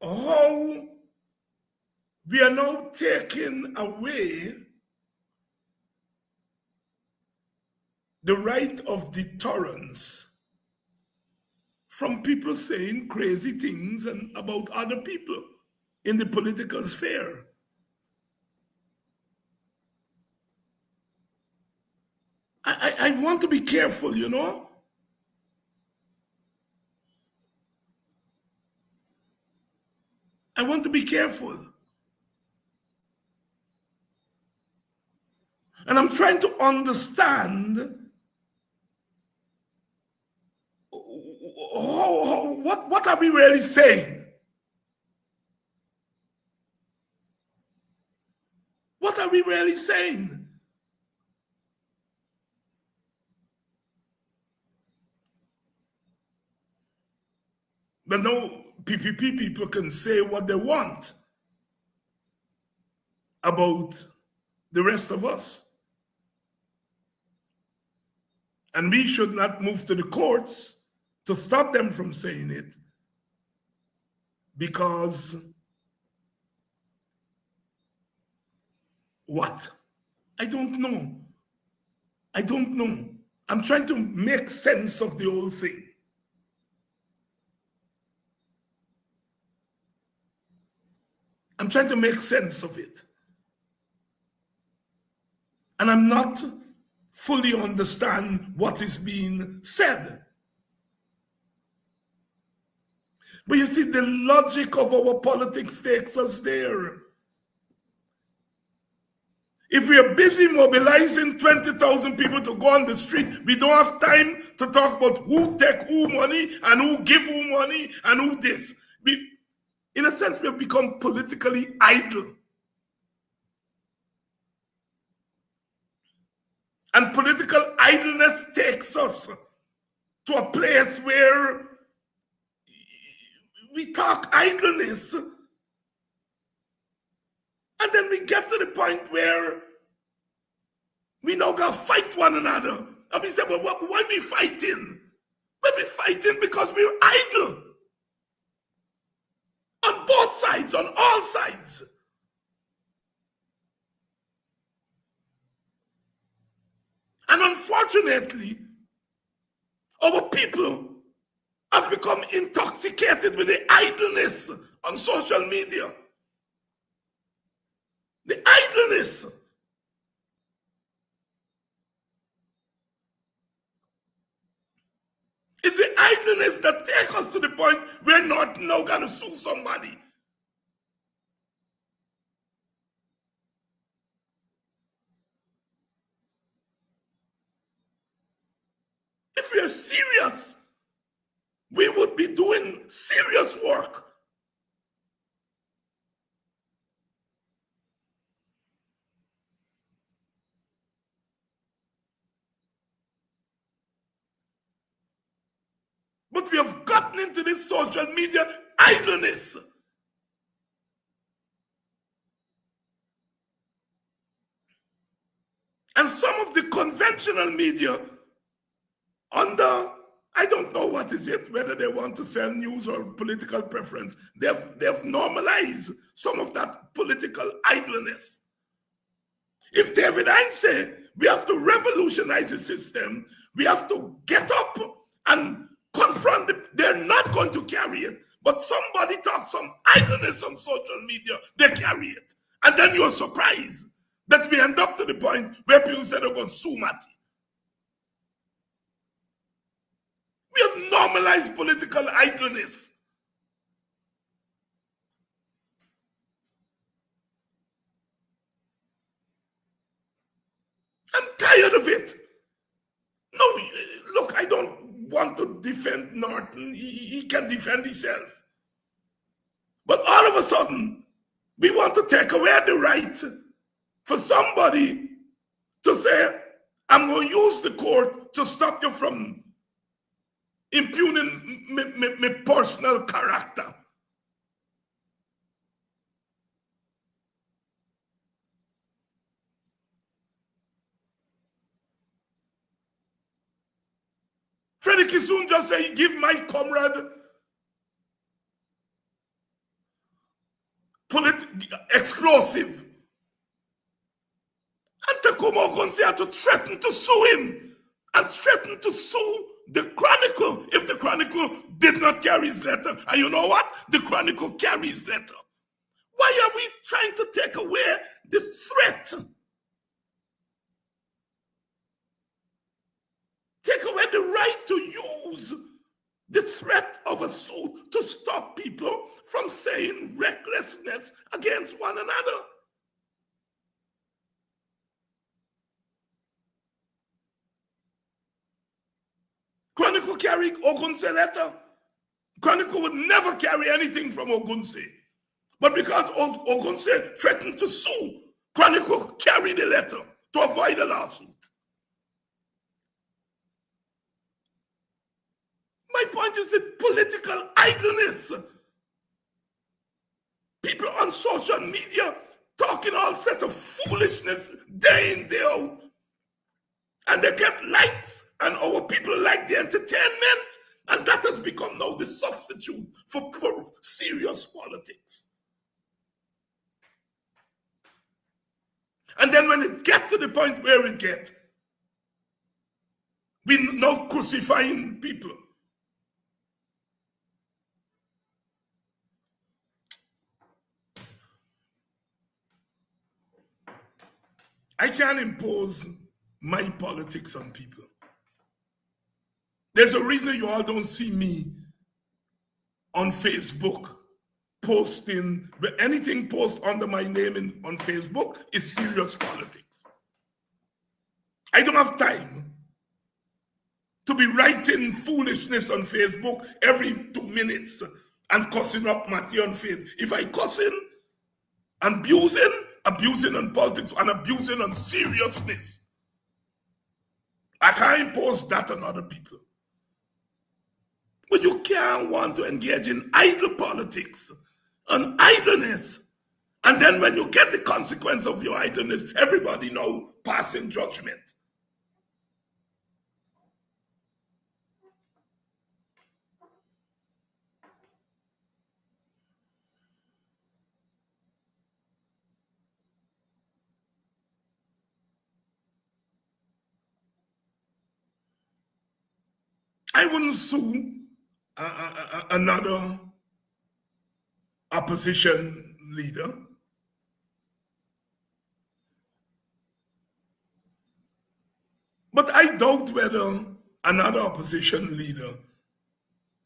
how we are now taking away the right of deterrence from people saying crazy things and about other people in the political sphere. I want to be careful, you know. I want to be careful. And I'm trying to understand what are we really saying? What are we really saying? But no, PPP people can say what they want about the rest of us. And we should not move to the courts to stop them from saying it, because what? I don't know. I don't know. I'm trying to make sense of the whole thing. I'm trying to make sense of it. And I'm not fully understand what is being said. But you see, the logic of our politics takes us there. If we are busy mobilizing 20,000 people to go on the street, we don't have time to talk about who take who money and who give who money and who this. In a sense, we have become politically idle. And political idleness takes us to a place where we talk idleness. And then we get to the point where we now go fight one another. And we say, well, why are we fighting? We're fighting because we're idle. On both sides, on all sides. And unfortunately, our people have become intoxicated with the idleness on social media. The idleness. idleness that take us to the point we're not now going to sue somebody. If we are serious, we would be doing serious work. But we have gotten into this social media idleness. And some of the conventional media, under, I don't know what is it, whether they want to sell news or political preference, they have normalized some of that political idleness. If David Icke say we have to revolutionize the system, we have to get up and confront it, they're not going to carry it. But somebody talks some idleness on social media, they carry it. And then you're surprised that we end up to the point where people say they're going to sue Matty. We have normalized political idleness. I'm tired of it. No, look, I don't want to defend Norton. He can defend himself. But all of a sudden, we want to take away the right for somebody to say, I'm going to use the court to stop you from impugning my personal character. Freddie Kissoon just say, give my comrade explosive. And Takumo Ogunse to threaten to sue him and threaten to sue the Chronicle if the Chronicle did not carry his letter. And you know what? The Chronicle carries his letter. Why are we trying to take away the threat? Take away the right to use the threat of a suit to stop people from saying recklessness against one another. Chronicle carried Ogunse letter. Chronicle would never carry anything from Ogunse. But because Ogunse threatened to sue, Chronicle carried the letter to avoid a lawsuit. My point is that political idleness. People on social media talking all sorts of foolishness day in, day out. And they get likes, and our people like the entertainment, and that has become now the substitute for serious politics. And then when it gets to the point where it gets, we now crucifying people. I can't impose my politics on people. There's a reason you all don't see me on Facebook posting, but anything post under my name on Facebook is serious politics. I don't have time to be writing foolishness on Facebook every 2 minutes and cussing up Matthew on Facebook. If I cussing and abusing on politics and abusing on seriousness, I can't impose that on other people. But you can't want to engage in idle politics and idleness. And then when you get the consequence of your idleness, everybody know passing judgment. I wouldn't sue another opposition leader. But I doubt whether another opposition leader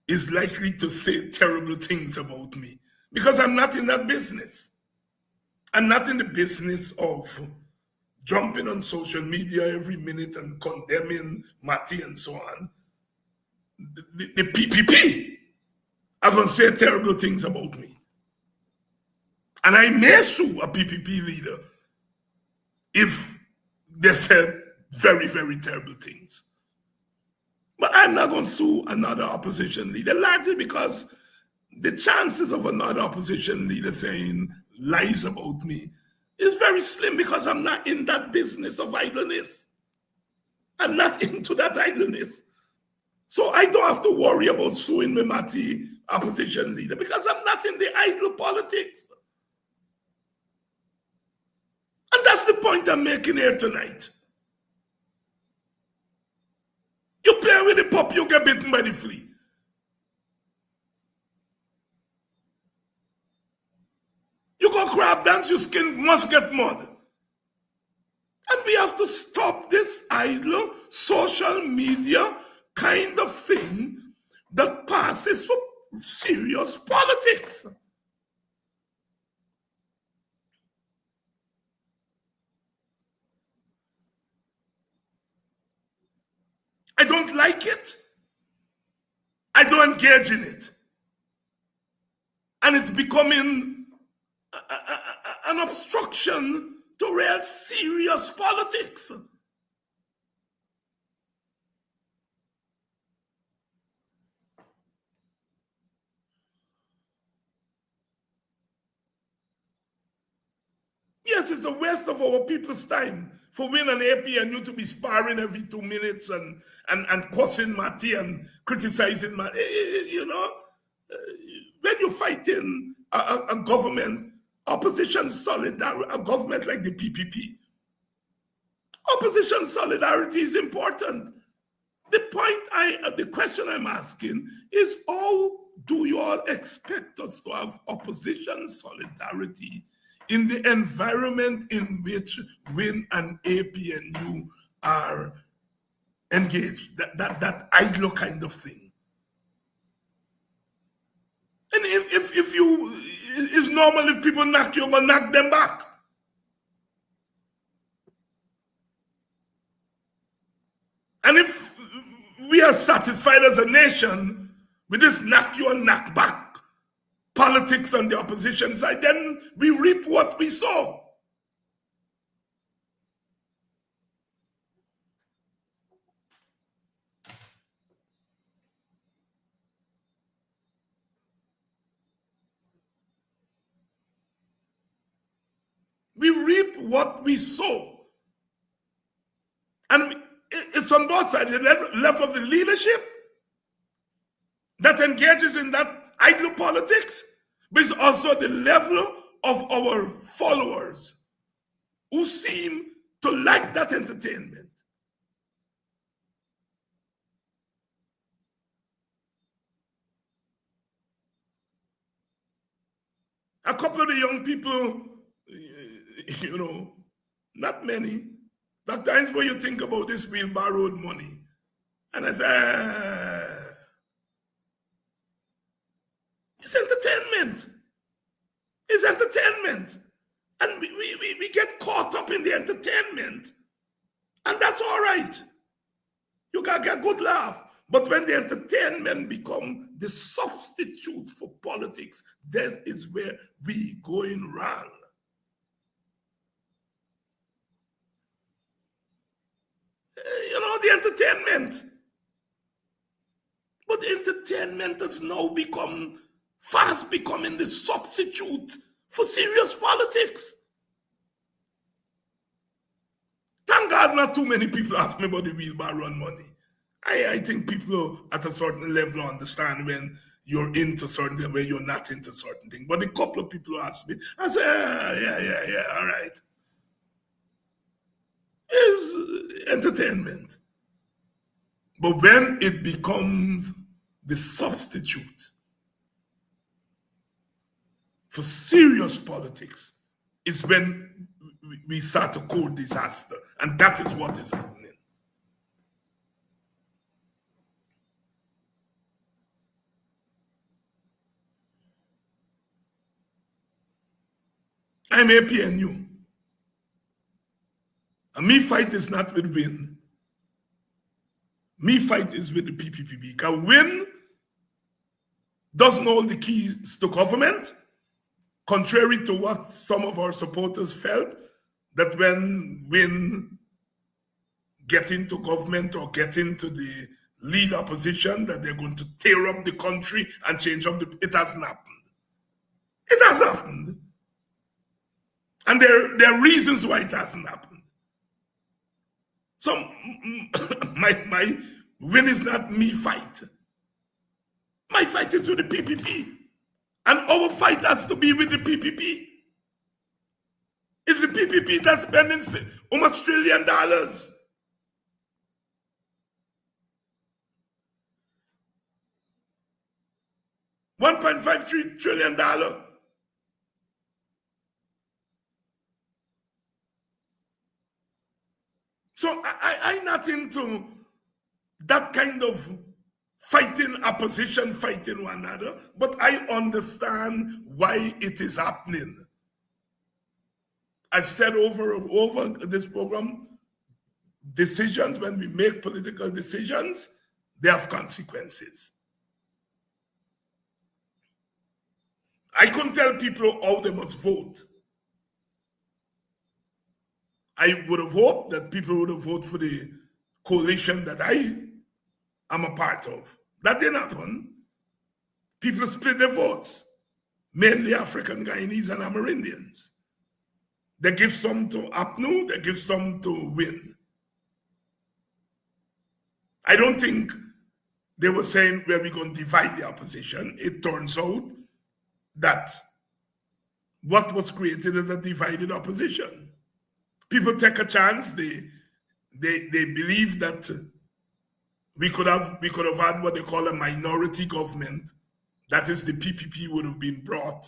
is likely to say terrible things about me because I'm not in that business. I'm not in the business of jumping on social media every minute and condemning Matty and so on. The PPP are going to say terrible things about me. And I may sue a PPP leader if they said very, very terrible things. But I'm not going to sue another opposition leader, largely because the chances of another opposition leader saying lies about me is very slim because I'm not in that business of idleness. I'm not into that idleness. So I don't have to worry about suing Memati opposition leader because I'm not in the idle politics. And that's the point I'm making here tonight. You play with the pup, you get bitten by the flea. You go crab dance, your skin must get mud. And we have to stop this idle social media kind of thing that passes for serious politics. I don't like it. I don't engage in it. And it's becoming an obstruction to real serious politics. Yes, it's a waste of our people's time for Win and AP and you to be sparring every 2 minutes and cussing Matty and criticizing Matty. You know, when you're fighting a government, opposition solidarity, a government like the PPP, opposition solidarity is important. The question I'm asking is, how do you all expect us to have opposition solidarity in the environment in which Win and APNU are engaged, that idle kind of thing? And if you, it's normal if people knock you over, knock them back. And if we are satisfied as a nation with this knock you and knock back politics on the opposition side, then we reap what we sow. We reap what we sow. And it's on both sides, the level of the leadership that engages in that idle politics, but it's also the level of our followers who seem to like that entertainment. A couple of the young people, you know, not many, there are times where you think about this wheelbarrowed money, and I say, it's entertainment. It's entertainment. And we get caught up in the entertainment. And that's all right. You gotta get a good laugh. But when the entertainment become the substitute for politics, that is where we going wrong. You know, the entertainment. But entertainment has now fast becoming the substitute for serious politics. Thank God not too many people ask me about the wheelbarrow and money. I think people at a certain level understand when you're into certain things, when you're not into certain things. But a couple of people ask me, I say, yeah, all right. It's entertainment. But when it becomes the substitute for serious politics, is when we start to code disaster. And that is what is happening. I'm APNU. And me fight is not with Win. Me fight is with the PPP. Because Win doesn't hold the keys to government, contrary to what some of our supporters felt, that when Win get into government or get into the lead opposition, that they're going to tear up the country and change up the... It hasn't happened. It hasn't happened. And there are reasons why it hasn't happened. So my Win is not me fight. My fight is with the PPP. And our fight has to be with the PPP. It's the PPP that's spending Australian dollars. $1.53 trillion. So I'm not into that kind of fighting opposition, fighting one another, but I understand why it is happening. I've said over and over this program, decisions, when we make political decisions, they have consequences. I couldn't tell people how they must vote. I would have hoped that people would have voted for the coalition that I am a part of. That didn't happen. People split their votes, mainly African Guyanese and Amerindians. They give some to APNU, they give some to Win. I don't think they were saying, well, we're going to divide the opposition. It turns out that what was created is a divided opposition. People take a chance. They believe that we could have had what they call a minority government. That is, the PPP would have been brought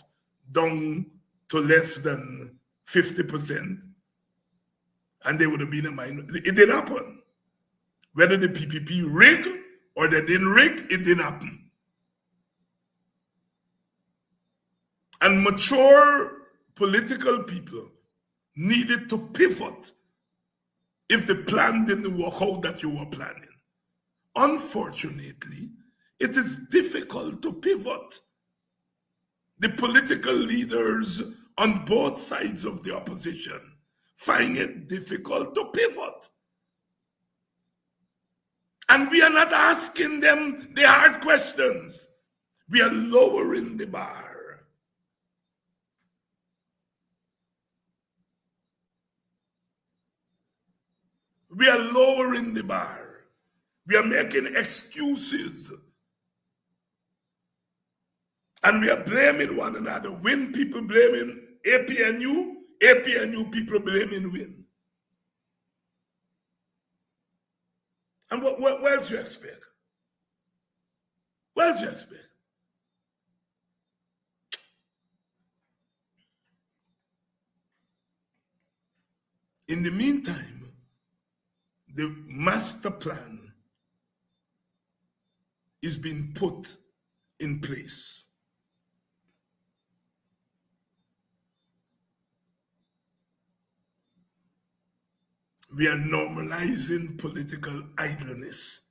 down to less than 50%, and they would have been a minority. It didn't happen. Whether the PPP rigged or they didn't rig, it didn't happen. And mature political people needed to pivot if the plan didn't work out that you were planning. Unfortunately, it is difficult to pivot. The political leaders on both sides of the opposition find it difficult to pivot. And we are not asking them the hard questions. We are lowering the bar. We are lowering the bar. We are making excuses. And we are blaming one another. Win people blaming APNU, APNU people blaming Win. And what else you expect? What else you expect? In the meantime, the master plan is being put in place. We are normalizing political idleness.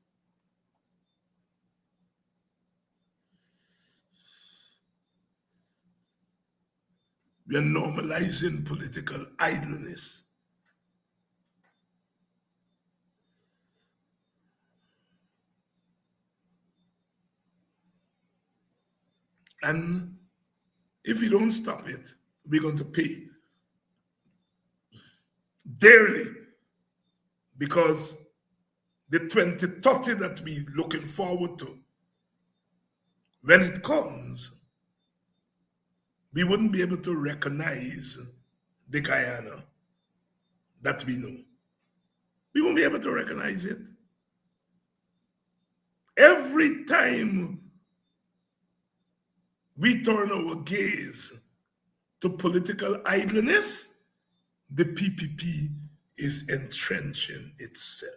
We are normalizing political idleness. And if we don't stop it, we're going to pay dearly, because the 2030 that we're looking forward to, when it comes, we wouldn't be able to recognize the Guyana that we know. We won't be able to recognize it. Every time we turn our gaze to political idleness, the PPP is entrenching itself.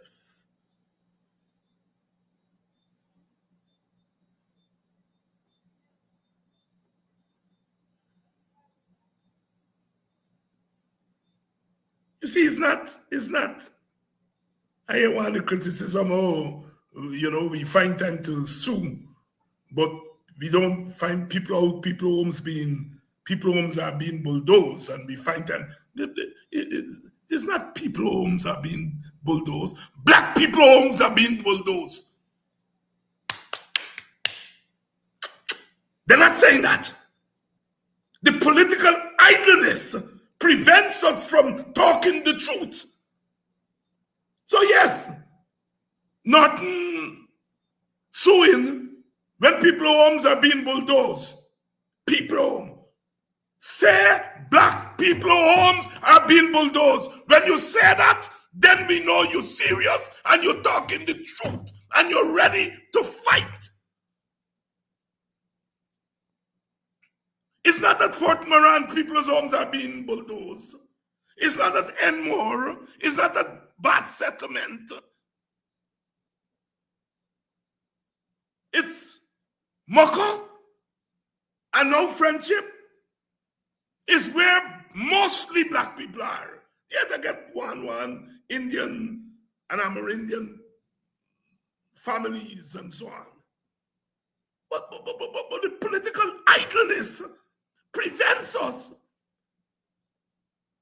You see, it's not. I hear one of the criticism, oh, we find time to sue, but we don't find people homes are being bulldozed, and we find time. It's not people homes are being bulldozed. Black people homes are being bulldozed. They're not saying that. The political idleness prevents us from talking the truth. So yes, not suing when people homes are being bulldozed. People home. Say black people homes are being bulldozed. When you say that, then we know you're serious and you're talking the truth and you're ready to fight. It's not that Port Moran people's homes are being bulldozed. It's not that Enmore. It's not that Bath Settlement. It's Moko and No Friendship is where mostly black people are. Yeah, they get one Indian and Amerindian families and so on. But the political idleness prevents us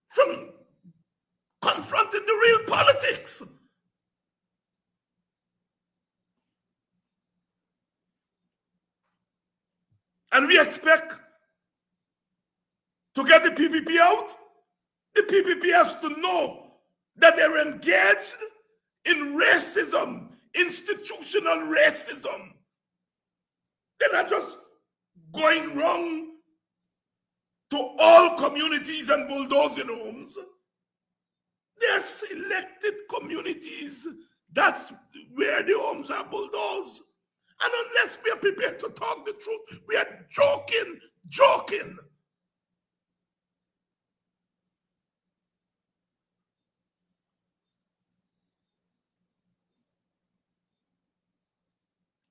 from confronting the real politics. And we expect to get the PPP out. The PPP has to know that they're engaged in racism, institutional racism. They're not just going wrong to all communities and bulldozing homes. They're selected communities. That's where the homes are bulldozed. And unless we are prepared to talk the truth, we are joking.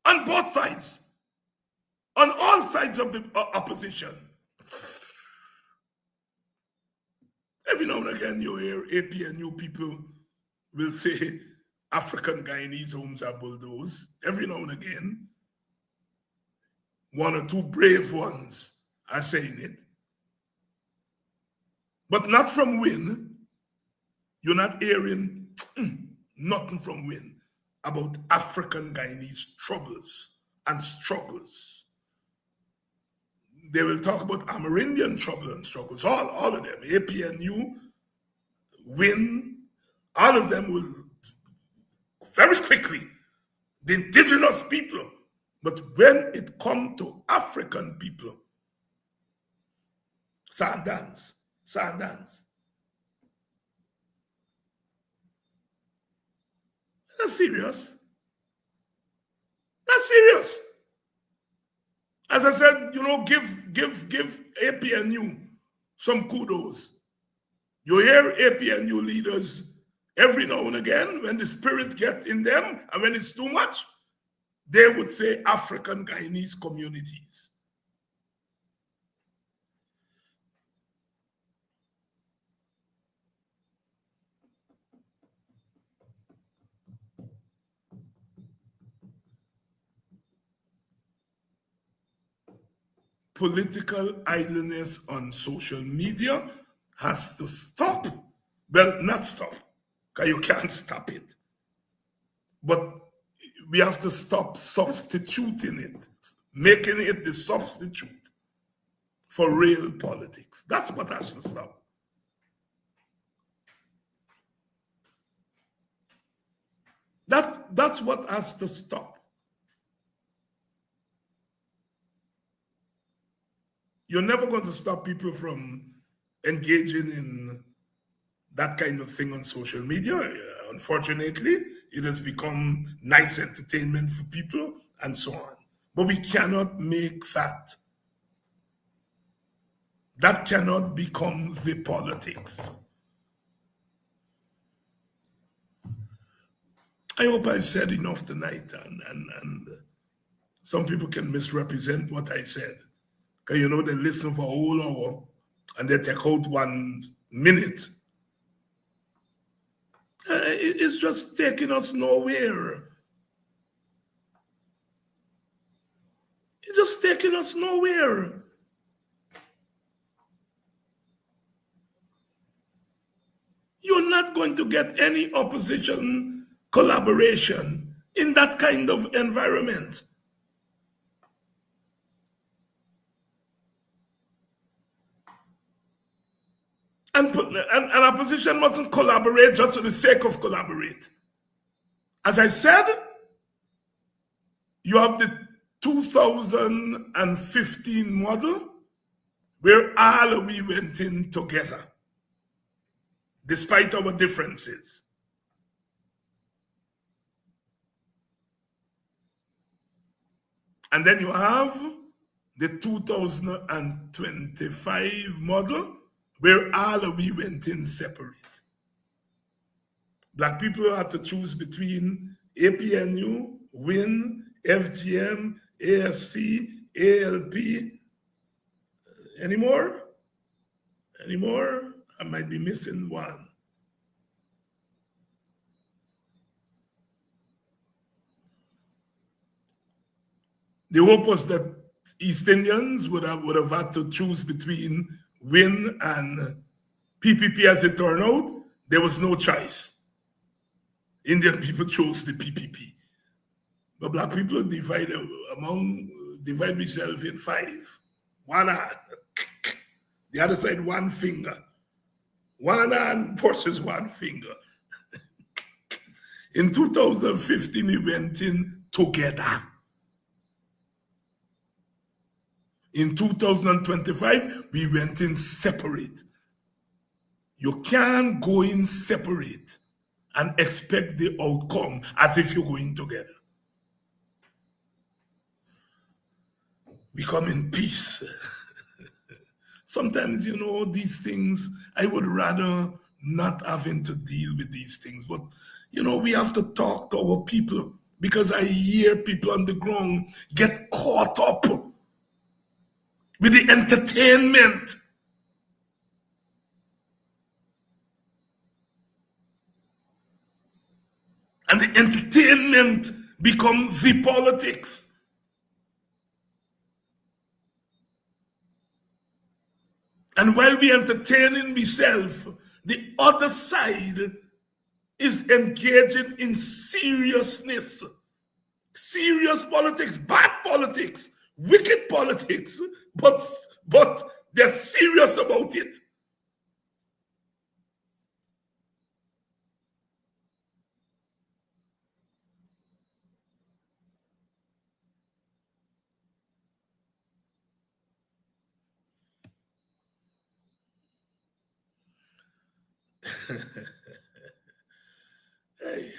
On both sides, on all sides of the opposition. Every now and again, you hear APNU people will say African Guyanese homes are bulldozed. Every now and again, one or two brave ones are saying it. But not from Win. You're not hearing nothing from Win about African Guyanese troubles and struggles. They will talk about Amerindian trouble and struggles, all of them, APNU, Win, all of them will very quickly, the indigenous people. But when it comes to African people, Sandans. That's serious. That's serious. As I said, give APNU some kudos. You hear APNU leaders every now and again, when the spirit gets in them and when it's too much, they would say African Guyanese communities. Political idleness on social media has to stop. Well, not stop, because you can't stop it. But we have to stop substituting it, making it the substitute for real politics. That's what has to stop. That's what has to stop. You're never going to stop people from engaging in that kind of thing on social media. Unfortunately, it has become nice entertainment for people and so on. But we cannot make that. That cannot become the politics. I hope I said enough tonight, and some people can misrepresent what I said. Because they listen for a whole hour and they take out 1 minute It's just taking us nowhere. It's just taking us nowhere. You're not going to get any opposition collaboration in that kind of environment. And opposition mustn't collaborate just for the sake of collaborate. As I said, you have the 2015 model where all we went in together, despite our differences. And then you have the 2025 model where all we went in separate. Black people had to choose between APNU, WIN, FGM, AFC, ALP. Any more? Any more? I might be missing one. The hope was that East Indians would have had to choose between WIN and PPP. As it turned out, there was no choice. Indian people chose the PPP. But Black people divide themselves in 5. One hand. The other side, one finger. One hand versus one finger. In 2015, we went in together. In 2025, we went in separate. You can't go in separate and expect the outcome as if you're going together. We come in peace. Sometimes, these things, I would rather not having to deal with these things. But, we have to talk to our people, because I hear people on the ground get caught up with the entertainment. And the entertainment becomes the politics. And while we entertaining ourselves, the other side is engaging in seriousness. Serious politics, bad politics, wicked politics, but they're serious about it. Hey.